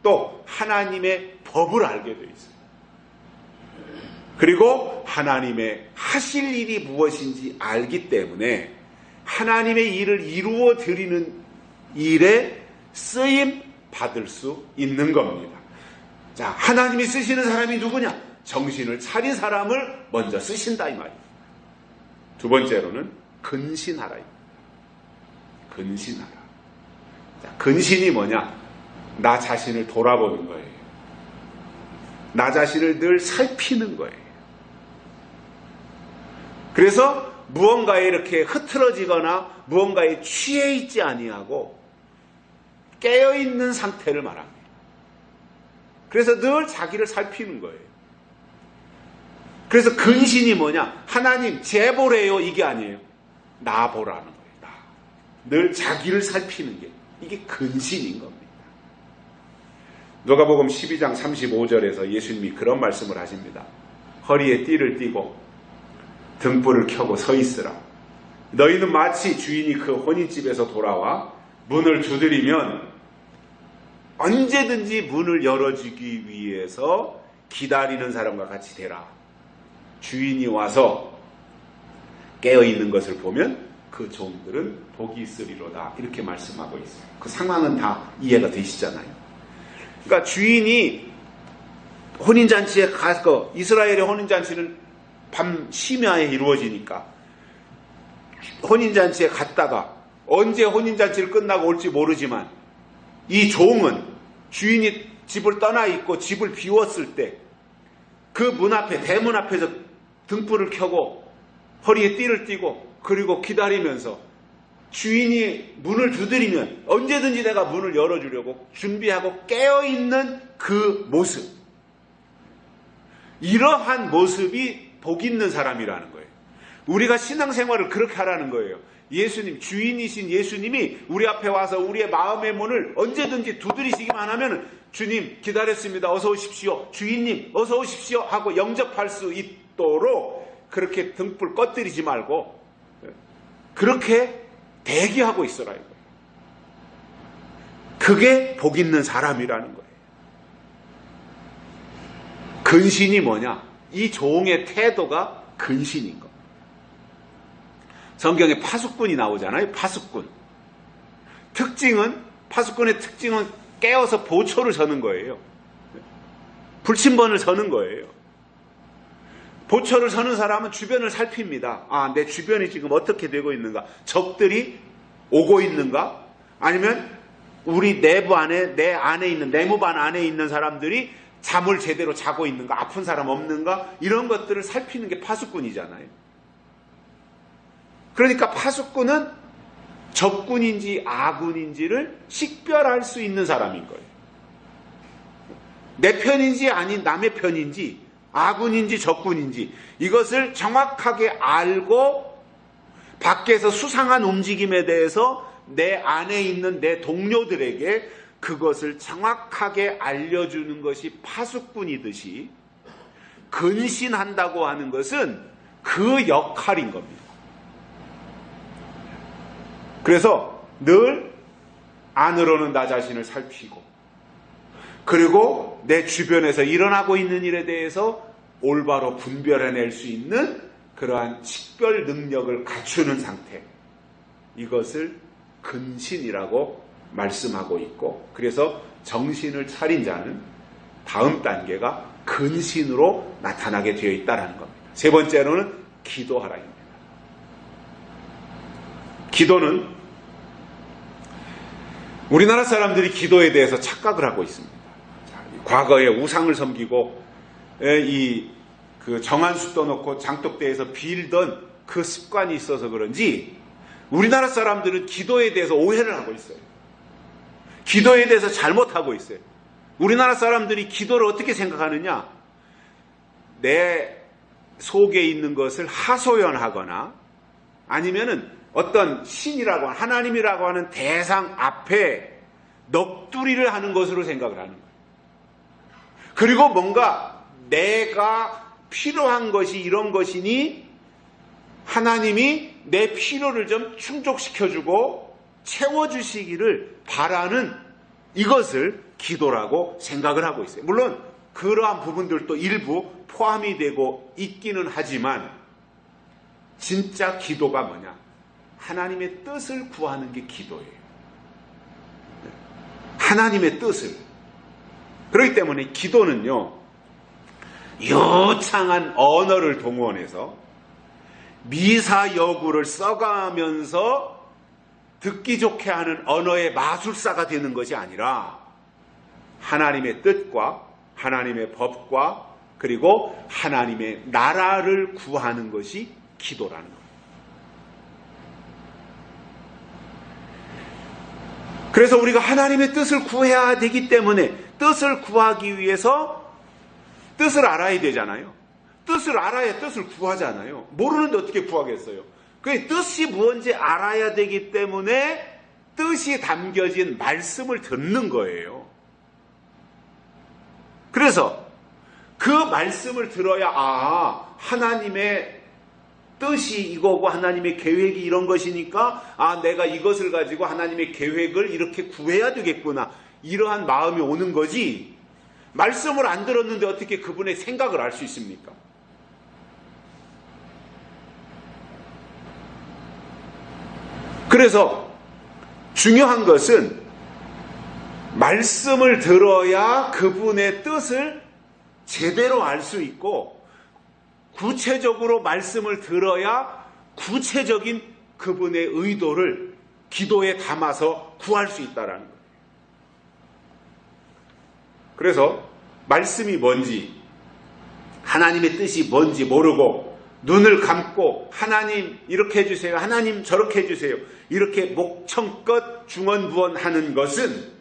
Speaker 1: 또 하나님의 법을 알게 돼 있어요. 그리고 하나님의 하실 일이 무엇인지 알기 때문에 하나님의 일을 이루어 드리는 일에 쓰임 받을 수 있는 겁니다. 자, 하나님이 쓰시는 사람이 누구냐? 정신을 차린 사람을 먼저 쓰신다, 이 말입니다. 두 번째로는 근신하라입니다. 근신하라. 자, 근신이 뭐냐? 나 자신을 돌아보는 거예요. 나 자신을 늘 살피는 거예요. 그래서 무언가에 이렇게 흐트러지거나 무언가에 취해 있지 아니하고 깨어있는 상태를 말합니다. 그래서 늘 자기를 살피는 거예요. 그래서 근신이 뭐냐? 하나님 제 보래요 이게 아니에요. 나 보라는 거예요. 나. 늘 자기를 살피는 게 이게 근신인 겁니다. 누가복음 12장 35절에서 예수님이 그런 말씀을 하십니다. 허리에 띠를 띠고 등불을 켜고 서 있으라. 너희는 마치 주인이 그 혼인집에서 돌아와 문을 두드리면 언제든지 문을 열어주기 위해서 기다리는 사람과 같이 되라. 주인이 와서 깨어있는 것을 보면 그 종들은 복이 있으리로다. 이렇게 말씀하고 있어요. 그 상황은 다 이해가 되시잖아요. 그러니까 주인이 혼인잔치에 가서, 이스라엘의 혼인잔치는 밤 심야에 이루어지니까 혼인잔치에 갔다가 언제 혼인잔치를 끝나고 올지 모르지만 이 종은 주인이 집을 떠나 있고 집을 비웠을 때 그 문 앞에, 대문 앞에서 등불을 켜고 허리에 띠를 띠고 그리고 기다리면서 주인이 문을 두드리면 언제든지 내가 문을 열어주려고 준비하고 깨어있는 그 모습, 이러한 모습이 복 있는 사람이라는 거예요. 우리가 신앙생활을 그렇게 하라는 거예요. 예수님, 주인이신 예수님이 우리 앞에 와서 우리의 마음의 문을 언제든지 두드리시기만 하면 주님 기다렸습니다. 어서 오십시오. 주인님 어서 오십시오 하고 영접할 수 있도록 그렇게 등불 꺼뜨리지 말고 그렇게 대기하고 있어라 이거예요. 그게 복 있는 사람이라는 거예요. 근신이 뭐냐? 이 종의 태도가 근신인 겁니다. 성경에 파수꾼이 나오잖아요. 파수꾼. 파수꾼의 특징은 깨어서 보초를 서는 거예요. 불침번을 서는 거예요. 보초를 서는 사람은 주변을 살핍니다. 아, 내 주변이 지금 어떻게 되고 있는가? 적들이 오고 있는가? 아니면 우리 내부 안에, 내 안에 있는, 내무반 안에 있는 사람들이 잠을 제대로 자고 있는가? 아픈 사람 없는가? 이런 것들을 살피는 게 파수꾼이잖아요. 그러니까 파수꾼은 적군인지 아군인지를 식별할 수 있는 사람인 거예요. 내 편인지 아닌 남의 편인지 아군인지 적군인지 이것을 정확하게 알고 밖에서 수상한 움직임에 대해서 내 안에 있는 내 동료들에게 그것을 정확하게 알려주는 것이 파수꾼이듯이 근신한다고 하는 것은 그 역할인 겁니다. 그래서 늘 안으로는 나 자신을 살피고 그리고 내 주변에서 일어나고 있는 일에 대해서 올바로 분별해낼 수 있는 그러한 식별 능력을 갖추는 상태, 이것을 근신이라고 말씀하고 있고, 그래서 정신을 차린 자는 다음 단계가 근신으로 나타나게 되어 있다는 겁니다. 세 번째로는 기도하라입니다. 기도는 우리나라 사람들이 기도에 대해서 착각을 하고 있습니다. 과거에 우상을 섬기고 그 정한수 떠놓고 장독대에서 빌던 그 습관이 있어서 그런지 우리나라 사람들은 기도에 대해서 오해를 하고 있어요. 기도에 대해서 잘못하고 있어요. 우리나라 사람들이 기도를 어떻게 생각하느냐? 내 속에 있는 것을 하소연하거나 아니면은 어떤 신이라고 하나님이라고 하는 대상 앞에 넋두리를 하는 것으로 생각을 하는 거예요. 그리고 뭔가 내가 필요한 것이 이런 것이니 하나님이 내 필요를 좀 충족시켜주고 채워주시기를 바라는 이것을 기도라고 생각을 하고 있어요. 물론 그러한 부분들도 일부 포함이 되고 있기는 하지만 진짜 기도가 뭐냐? 하나님의 뜻을 구하는 게 기도예요. 하나님의 뜻을. 그렇기 때문에 기도는요, 유창한 언어를 동원해서 미사여구를 써가면서 듣기 좋게 하는 언어의 마술사가 되는 것이 아니라 하나님의 뜻과 하나님의 법과 그리고 하나님의 나라를 구하는 것이 기도라는 거예요. 그래서 우리가 하나님의 뜻을 구해야 되기 때문에 뜻을 구하기 위해서 뜻을 알아야 되잖아요. 뜻을 알아야 뜻을 구하잖아요. 모르는데 어떻게 구하겠어요? 그 뜻이 무엇인지 알아야 되기 때문에 뜻이 담겨진 말씀을 듣는 거예요. 그래서 그 말씀을 들어야 하나님의 뜻이 이거고 하나님의 계획이 이런 것이니까 내가 이것을 가지고 하나님의 계획을 이렇게 구해야 되겠구나, 이러한 마음이 오는 거지, 말씀을 안 들었는데 어떻게 그분의 생각을 알 수 있습니까? 그래서 중요한 것은 말씀을 들어야 그분의 뜻을 제대로 알 수 있고, 구체적으로 말씀을 들어야 구체적인 그분의 의도를 기도에 담아서 구할 수 있다는 거예요. 그래서 말씀이 뭔지, 하나님의 뜻이 뭔지 모르고 눈을 감고 하나님 이렇게 해주세요, 하나님 저렇게 해주세요, 이렇게 목청껏 중언부언하는 것은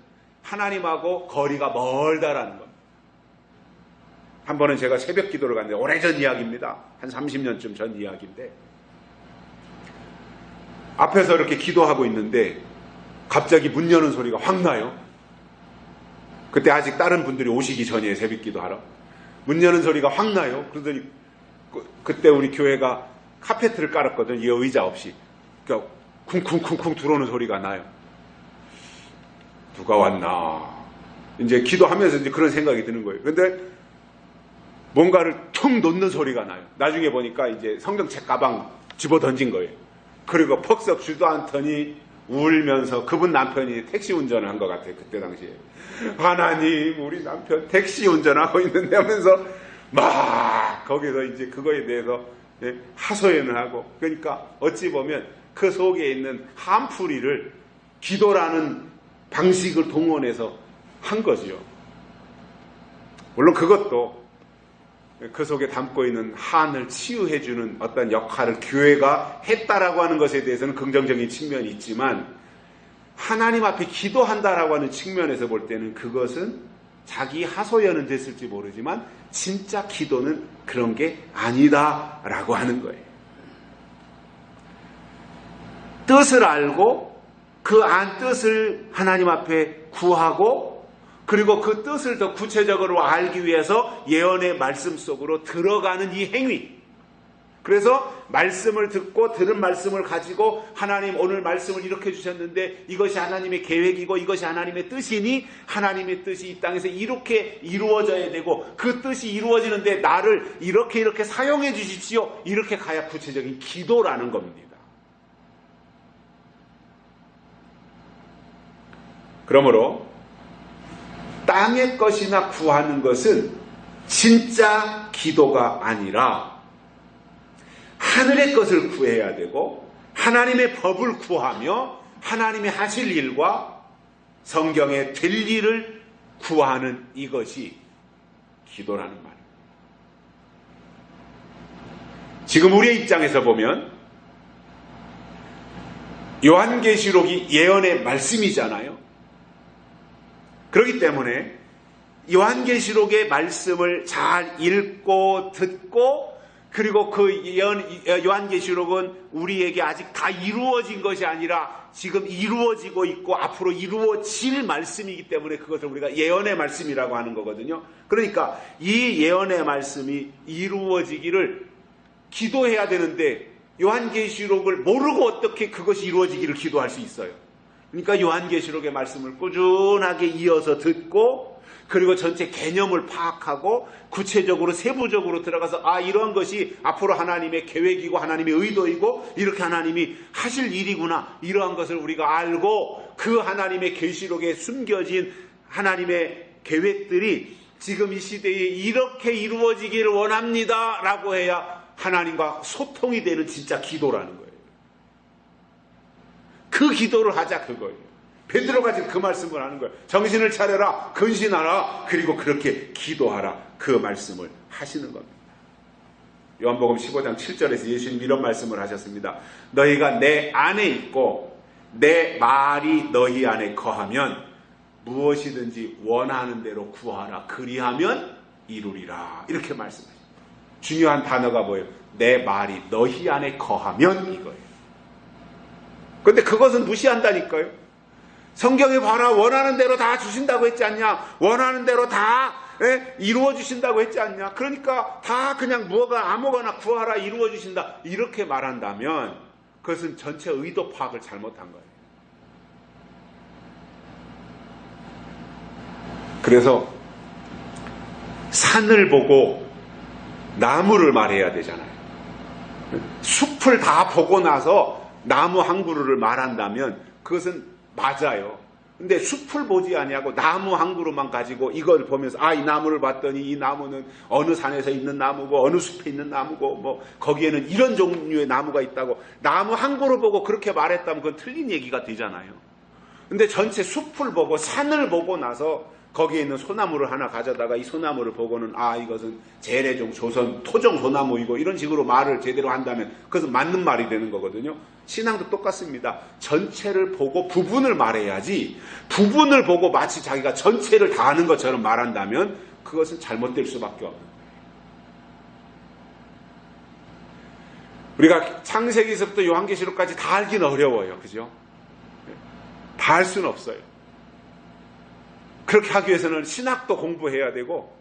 Speaker 1: 하나님하고 거리가 멀다라는 겁니다. 한 번은 제가 새벽 기도를 갔는데, 오래전 이야기입니다. 한 30년쯤 전 이야기인데, 앞에서 이렇게 기도하고 있는데 갑자기 문 여는 소리가 확 나요. 그때 아직 다른 분들이 오시기 전이에요. 새벽 기도하러. 문 여는 소리가 확 나요. 그러더니 그때 우리 교회가 카페트를 깔았거든요. 이 의자 없이. 그러니까 쿵쿵쿵쿵 들어오는 소리가 나요. 누가 왔나. 이제 기도하면서 이제 그런 생각이 드는 거예요. 그런데 뭔가를 툭 놓는 소리가 나요. 나중에 보니까 이제 성경책 가방 집어 던진 거예요. 그리고 퍽썩 주도 않더니 울면서, 그분 남편이 택시 운전을 한 것 같아요. 그때 당시에. 하나님, 우리 남편 택시 운전하고 있는데 하면서 막 거기서 이제 그거에 대해서 하소연을 하고, 그러니까 어찌 보면 그 속에 있는 한풀이를 기도라는 방식을 동원해서 한 거지요. 물론 그것도 그 속에 담고 있는 한을 치유해주는 어떤 역할을 교회가 했다라고 하는 것에 대해서는 긍정적인 측면이 있지만, 하나님 앞에 기도한다라고 하는 측면에서 볼 때는 그것은 자기 하소연은 됐을지 모르지만 진짜 기도는 그런 게 아니다라고 하는 거예요. 뜻을 알고 그 안 뜻을 하나님 앞에 구하고, 그리고 그 뜻을 더 구체적으로 알기 위해서 예언의 말씀 속으로 들어가는 이 행위. 그래서 말씀을 듣고 들은 말씀을 가지고, 하나님 오늘 말씀을 이렇게 주셨는데 이것이 하나님의 계획이고 이것이 하나님의 뜻이니 하나님의 뜻이 이 땅에서 이렇게 이루어져야 되고, 그 뜻이 이루어지는데 나를 이렇게 사용해 주십시오, 이렇게 가야 구체적인 기도라는 겁니다. 그러므로 땅의 것이나 구하는 것은 진짜 기도가 아니라 하늘의 것을 구해야 되고, 하나님의 법을 구하며 하나님이 하실 일과 성경에 될 일을 구하는 이것이 기도라는 말입니다. 지금 우리의 입장에서 보면 요한계시록이 예언의 말씀이잖아요. 그렇기 때문에 요한계시록의 말씀을 잘 읽고 듣고, 그리고 그 요한계시록은 우리에게 아직 다 이루어진 것이 아니라 지금 이루어지고 있고 앞으로 이루어질 말씀이기 때문에 그것을 우리가 예언의 말씀이라고 하는 거거든요. 그러니까 이 예언의 말씀이 이루어지기를 기도해야 되는데, 요한계시록을 모르고 어떻게 그것이 이루어지기를 기도할 수 있어요? 그러니까 요한계시록의 말씀을 꾸준하게 이어서 듣고, 그리고 전체 개념을 파악하고 구체적으로 세부적으로 들어가서 이러한 것이 앞으로 하나님의 계획이고 하나님의 의도이고 이렇게 하나님이 하실 일이구나, 이러한 것을 우리가 알고 그 하나님의 계시록에 숨겨진 하나님의 계획들이 지금 이 시대에 이렇게 이루어지기를 원합니다 라고 해야 하나님과 소통이 되는 진짜 기도라는 거예요. 그 기도를 하자, 그거예요. 베드로가 지금 그 말씀을 하는 거예요. 정신을 차려라, 근신하라, 그리고 그렇게 기도하라, 그 말씀을 하시는 겁니다. 요한복음 15장 7절에서 예수님 이런 말씀을 하셨습니다. 너희가 내 안에 있고 내 말이 너희 안에 거하면 무엇이든지 원하는 대로 구하라. 그리하면 이루리라. 이렇게 말씀하십니다. 중요한 단어가 뭐예요? 내 말이 너희 안에 거하면 이거예요. 그런데 그것은 무시한다니까요. 성경에 봐라. 원하는 대로 다 주신다고 했지 않냐? 원하는 대로 다 이루어 주신다고 했지 않냐? 그러니까 다 그냥 뭐가 아무거나 구하라 이루어 주신다. 이렇게 말한다면 그것은 전체 의도 파악을 잘못한 거예요. 그래서 산을 보고 나무를 말해야 되잖아요. 숲을 다 보고 나서 나무 한 그루를 말한다면 그것은 맞아요. 근데 숲을 보지 아니하고 나무 한 그루만 가지고 이걸 보면서 이 나무를 봤더니 이 나무는 어느 산에서 있는 나무고 어느 숲에 있는 나무고 뭐 거기에는 이런 종류의 나무가 있다고 나무 한 그루 보고 그렇게 말했다면 그건 틀린 얘기가 되잖아요. 근데 전체 숲을 보고 산을 보고 나서 거기에 있는 소나무를 하나 가져다가 이 소나무를 보고는 이것은 재래종 조선 토종 소나무이고 이런 식으로 말을 제대로 한다면 그것은 맞는 말이 되는 거거든요. 신앙도 똑같습니다. 전체를 보고 부분을 말해야지 부분을 보고 마치 자기가 전체를 다 아는 것처럼 말한다면 그것은 잘못될 수밖에 없는 거예요. 우리가 창세기에서부터 요한계시록까지 다 알기는 어려워요. 그죠? 다 알 수는 없어요. 그렇게 하기 위해서는 신학도 공부해야 되고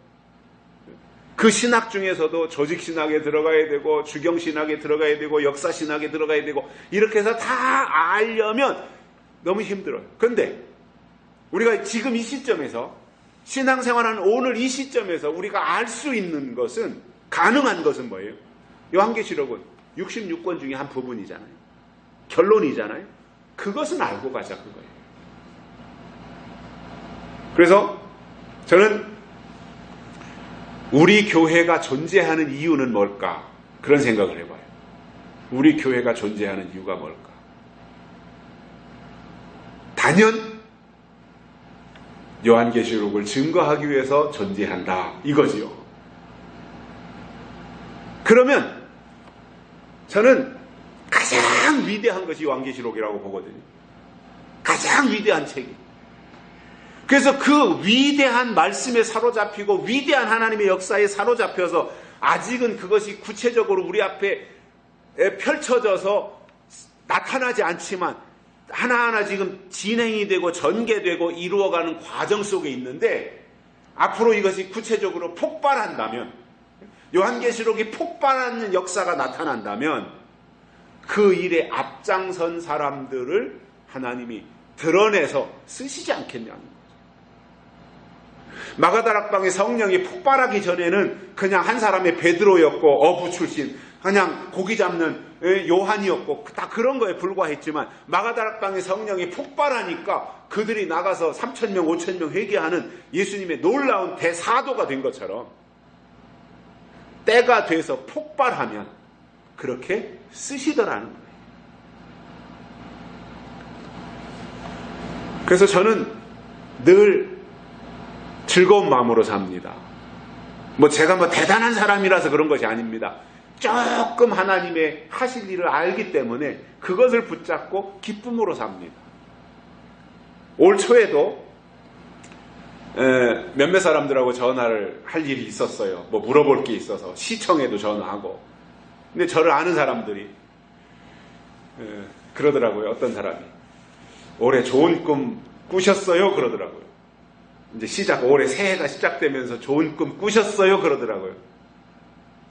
Speaker 1: 그 신학 중에서도 조직신학에 들어가야 되고 주경신학에 들어가야 되고 역사신학에 들어가야 되고 이렇게 해서 다 알려면 너무 힘들어요. 그런데 우리가 지금 이 시점에서 신앙생활하는 오늘 이 시점에서 우리가 알 수 있는 것은 가능한 것은 뭐예요? 요한계시록은 66권 중에 한 부분이잖아요. 결론이잖아요. 그것은 알고 가자 그거예요. 그래서 저는 우리 교회가 존재하는 이유는 뭘까? 그런 생각을 해봐요. 우리 교회가 존재하는 이유가 뭘까? 단연 요한계시록을 증거하기 위해서 존재한다. 이거지요. 그러면 저는 가장 위대한 것이 요한계시록이라고 보거든요. 가장 위대한 책이. 그래서 그 위대한 말씀에 사로잡히고 위대한 하나님의 역사에 사로잡혀서 아직은 그것이 구체적으로 우리 앞에 펼쳐져서 나타나지 않지만 하나하나 지금 진행이 되고 전개되고 이루어가는 과정 속에 있는데 앞으로 이것이 구체적으로 폭발한다면 요한계시록이 폭발하는 역사가 나타난다면 그 일에 앞장선 사람들을 하나님이 드러내서 쓰시지 않겠냐는 거예요. 마가다락방의 성령이 폭발하기 전에는 그냥 한 사람의 베드로였고 어부 출신 그냥 고기 잡는 요한이었고 다 그런 거에 불과했지만 마가다락방의 성령이 폭발하니까 그들이 나가서 3,000명 5,000명 회개하는 예수님의 놀라운 대사도가 된 것처럼 때가 돼서 폭발하면 그렇게 쓰시더라는 거예요. 그래서 저는 늘 즐거운 마음으로 삽니다. 제가 대단한 사람이라서 그런 것이 아닙니다. 조금 하나님의 하실 일을 알기 때문에 그것을 붙잡고 기쁨으로 삽니다. 올 초에도 몇몇 사람들하고 전화를 할 일이 있었어요. 물어볼 게 있어서 시청에도 전화하고. 근데 저를 아는 사람들이 그러더라고요. 어떤 사람이 올해 좋은 꿈 꾸셨어요? 그러더라고요. 이제 올해 새해가 시작되면서 좋은 꿈 꾸셨어요? 그러더라고요.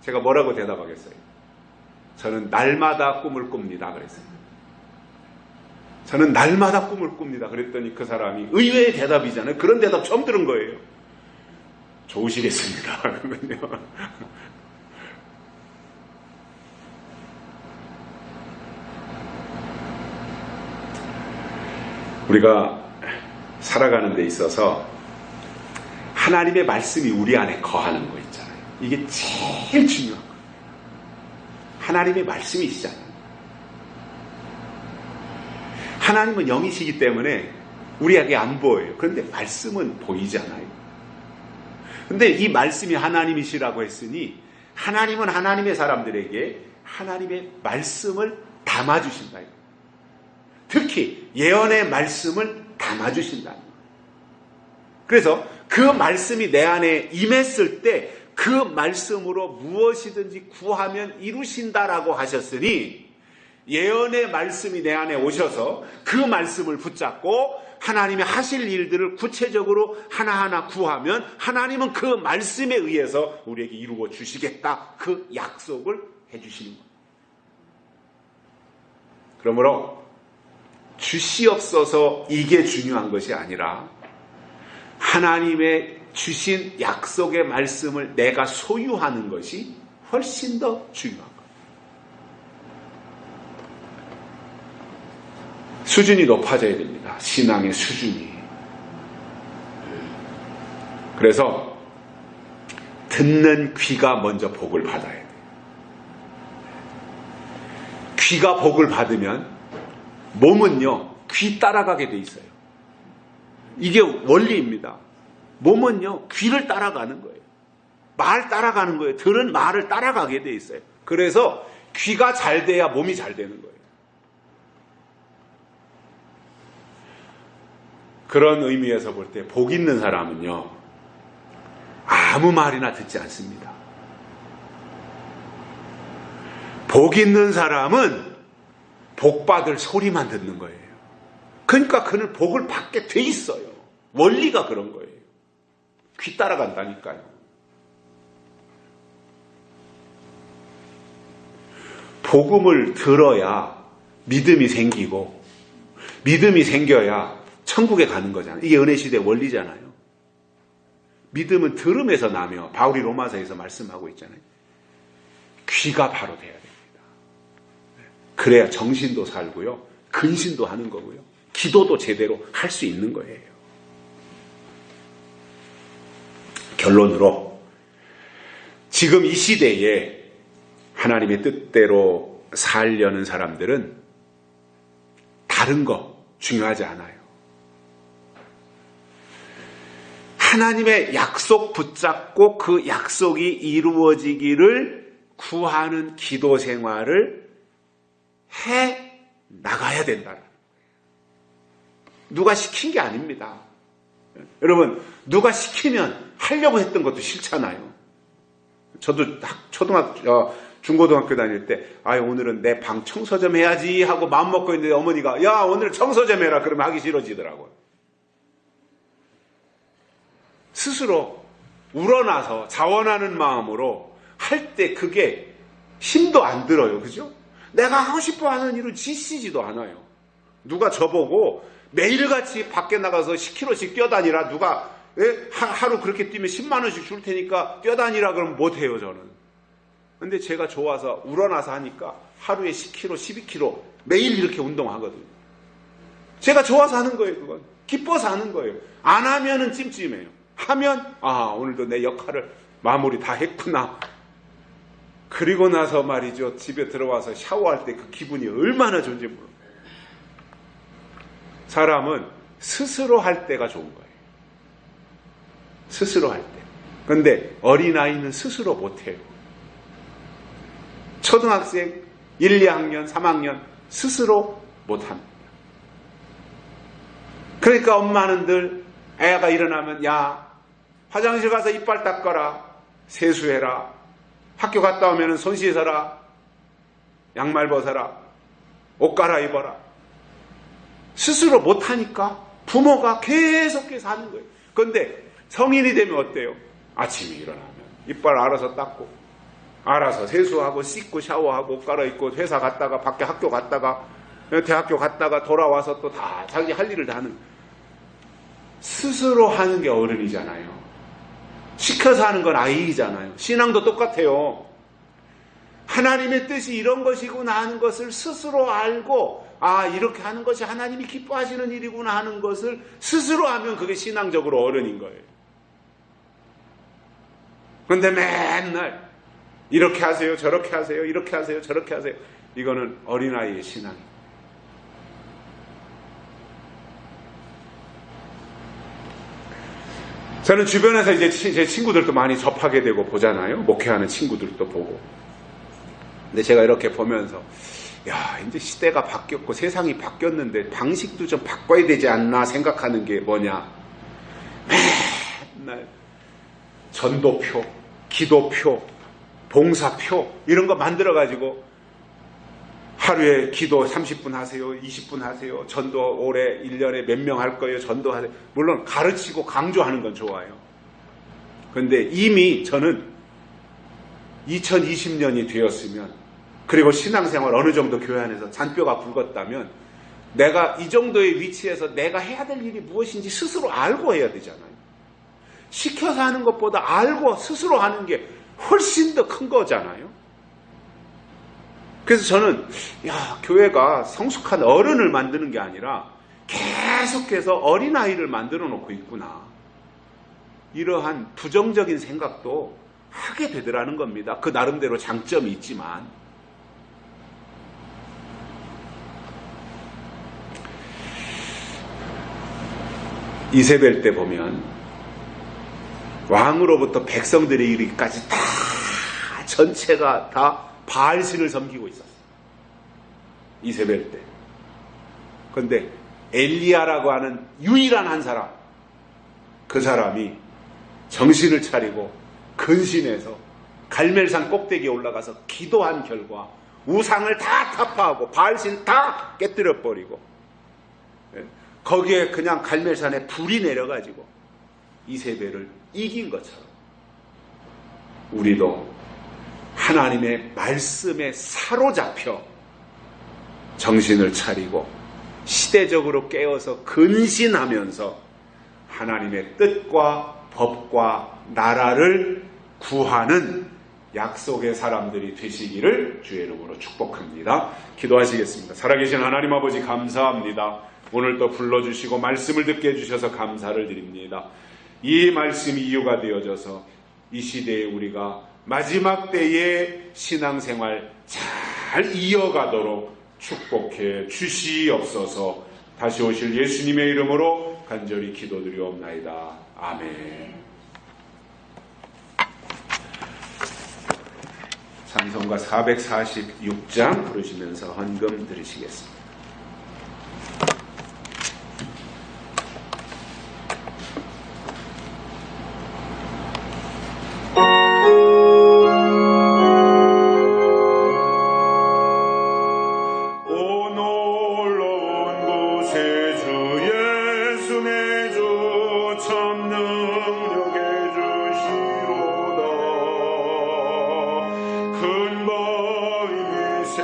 Speaker 1: 제가 뭐라고 대답하겠어요? 저는 날마다 꿈을 꿉니다. 그랬어요. 저는 날마다 꿈을 꿉니다. 그랬더니 그 사람이 의외의 대답이잖아요. 그런 대답 처음 들은 거예요. 좋으시겠습니다. 그러면요. 우리가 살아가는 데 있어서 하나님의 말씀이 우리 안에 거하는 거 있잖아요. 이게 제일 중요한 거예요. 하나님의 말씀이시잖아요. 하나님은 영이시기 때문에 우리에게 안 보여요. 그런데 말씀은 보이잖아요. 그런데 이 말씀이 하나님이시라고 했으니 하나님은 하나님의 사람들에게 하나님의 말씀을 담아주신다. 특히 특히 예언의 말씀을 담아주신다는 거예요. 그래서 그 말씀이 내 안에 임했을 때 그 말씀으로 무엇이든지 구하면 이루신다라고 하셨으니 예언의 말씀이 내 안에 오셔서 그 말씀을 붙잡고 하나님이 하실 일들을 구체적으로 하나하나 구하면 하나님은 그 말씀에 의해서 우리에게 이루어 주시겠다. 그 약속을 해주시는 거예요. 그러므로 주시옵소서 이게 중요한 것이 아니라 하나님의 주신 약속의 말씀을 내가 소유하는 것이 훨씬 더 중요한 거예요. 수준이 높아져야 됩니다. 신앙의 수준이. 그래서 듣는 귀가 먼저 복을 받아야 돼요. 귀가 복을 받으면 몸은요, 귀 따라가게 돼 있어요. 이게 원리입니다. 몸은요, 귀를 따라가는 거예요. 말 따라가는 거예요. 들은 말을 따라가게 돼 있어요. 그래서 귀가 잘 돼야 몸이 잘 되는 거예요. 그런 의미에서 볼 때 복 있는 사람은요, 아무 말이나 듣지 않습니다. 복 있는 사람은 복 받을 소리만 듣는 거예요. 그러니까 그는 복을 받게 돼 있어요. 원리가 그런 거예요. 귀 따라간다니까요. 복음을 들어야 믿음이 생기고 믿음이 생겨야 천국에 가는 거잖아요. 이게 은혜시대의 원리잖아요. 믿음은 들음에서 나며 바울이 로마서에서 말씀하고 있잖아요. 귀가 바로 돼야 됩니다. 그래야 정신도 살고요. 근신도 하는 거고요. 기도도 제대로 할 수 있는 거예요. 결론으로 지금 이 시대에 하나님의 뜻대로 살려는 사람들은 다른 거 중요하지 않아요. 하나님의 약속 붙잡고 그 약속이 이루어지기를 구하는 기도 생활을 해 나가야 된다는 거예요. 누가 시킨 게 아닙니다. 여러분, 누가 시키면 하려고 했던 것도 싫잖아요. 저도 중고등학교 다닐 때, 오늘은 내 방 청소 좀 해야지 하고 마음 먹고 있는데 어머니가, 야, 오늘 청소 좀 해라. 그러면 하기 싫어지더라고요. 스스로 우러나서 자원하는 마음으로 할 때 그게 힘도 안 들어요. 그죠? 내가 하고 싶어 하는 일은 지치지도 않아요. 누가 저보고 매일같이 밖에 나가서 10km씩 뛰어다니라, 누가 하루 그렇게 뛰면 10만 원씩 줄 테니까 뛰어다니라 그러면 못해요, 저는. 근데 제가 좋아서 우러나서 하니까 하루에 10km, 12km 매일 이렇게 운동하거든요. 제가 좋아서 하는 거예요, 그건. 기뻐서 하는 거예요. 안 하면은 찜찜해요. 하면, 오늘도 내 역할을 마무리 다 했구나. 그리고 나서 말이죠, 집에 들어와서 샤워할 때 그 기분이 얼마나 좋은지 모릅니다. 사람은 스스로 할 때가 좋은 거예요. 스스로 할 때. 그런데 어린아이는 스스로 못해요. 초등학생 1, 2학년, 3학년 스스로 못합니다. 그러니까 엄마는 늘 애가 일어나면, 야, 화장실 가서 이빨 닦아라, 세수해라, 학교 갔다 오면 손 씻어라, 양말 벗어라, 옷 갈아입어라. 스스로 못하니까 부모가 계속해서 하는 거예요. 그런데 성인이 되면 어때요? 아침에 일어나면 이빨 알아서 닦고, 알아서 세수하고 씻고 샤워하고 옷 갈아입고, 회사 갔다가 밖에 학교 갔다가 대학교 갔다가 돌아와서 또 다 자기 할 일을 다 하는, 스스로 하는 게 어른이잖아요. 시켜서 하는 건 아이잖아요. 신앙도 똑같아요. 하나님의 뜻이 이런 것이구나 하는 것을 스스로 알고, 이렇게 하는 것이 하나님이 기뻐하시는 일이구나 하는 것을 스스로 하면 그게 신앙적으로 어른인 거예요. 그런데 맨날 이렇게 하세요, 저렇게 하세요, 이렇게 하세요, 저렇게 하세요. 이거는 어린아이의 신앙이에요. 저는 주변에서 이제 제 친구들도 많이 접하게 되고 보잖아요. 목회하는 친구들도 보고. 근데 제가 이렇게 보면서, 야, 이제 시대가 바뀌었고 세상이 바뀌었는데 방식도 좀 바꿔야 되지 않나 생각하는 게 뭐냐? 맨날 전도표, 기도표, 봉사표 이런 거 만들어가지고 하루에 기도 30분 하세요, 20분 하세요, 전도 올해 1년에 몇 명 할 거예요, 전도하세요. 물론 가르치고 강조하는 건 좋아요. 그런데 이미 저는 2020년이 되었으면, 그리고 신앙생활 어느 정도 교회 안에서 잔뼈가 굵었다면 내가 이 정도의 위치에서 내가 해야 될 일이 무엇인지 스스로 알고 해야 되잖아요. 시켜서 하는 것보다 알고 스스로 하는 게 훨씬 더 큰 거잖아요. 그래서 저는 교회가 성숙한 어른을 만드는 게 아니라 계속해서 어린아이를 만들어 놓고 있구나, 이러한 부정적인 생각도 하게 되더라는 겁니다. 그 나름대로 장점이 있지만. 이세벨 때 보면 왕으로부터 백성들의 이르기까지 다 전체가 다 바알신을 섬기고 있었어요. 이세벨 때. 그런데 엘리야라고 하는 유일한 한 사람, 그 사람이 정신을 차리고 근신해서 갈멜산 꼭대기에 올라가서 기도한 결과 우상을 다 타파하고 바알신 다 깨뜨려버리고, 거기에 그냥 갈멜산에 불이 내려가지고 이세벨을 이긴 것처럼 우리도 하나님의 말씀에 사로잡혀 정신을 차리고 시대적으로 깨어서 근신하면서 하나님의 뜻과 법과 나라를 구하는 약속의 사람들이 되시기를 주의 이름으로 축복합니다. 기도하시겠습니다. 살아계신 하나님 아버지, 감사합니다. 오늘 또 불러주시고 말씀을 듣게 해주셔서 감사를 드립니다. 이 말씀이 이유가 되어져서 이 시대에 우리가 마지막 때의 신앙생활 잘 이어가도록 축복해 주시옵소서. 다시 오실 예수님의 이름으로 간절히 기도드리옵나이다. 아멘. 찬송가 446장 부르시면서 헌금 드리시겠습니다.
Speaker 2: 근거임이 세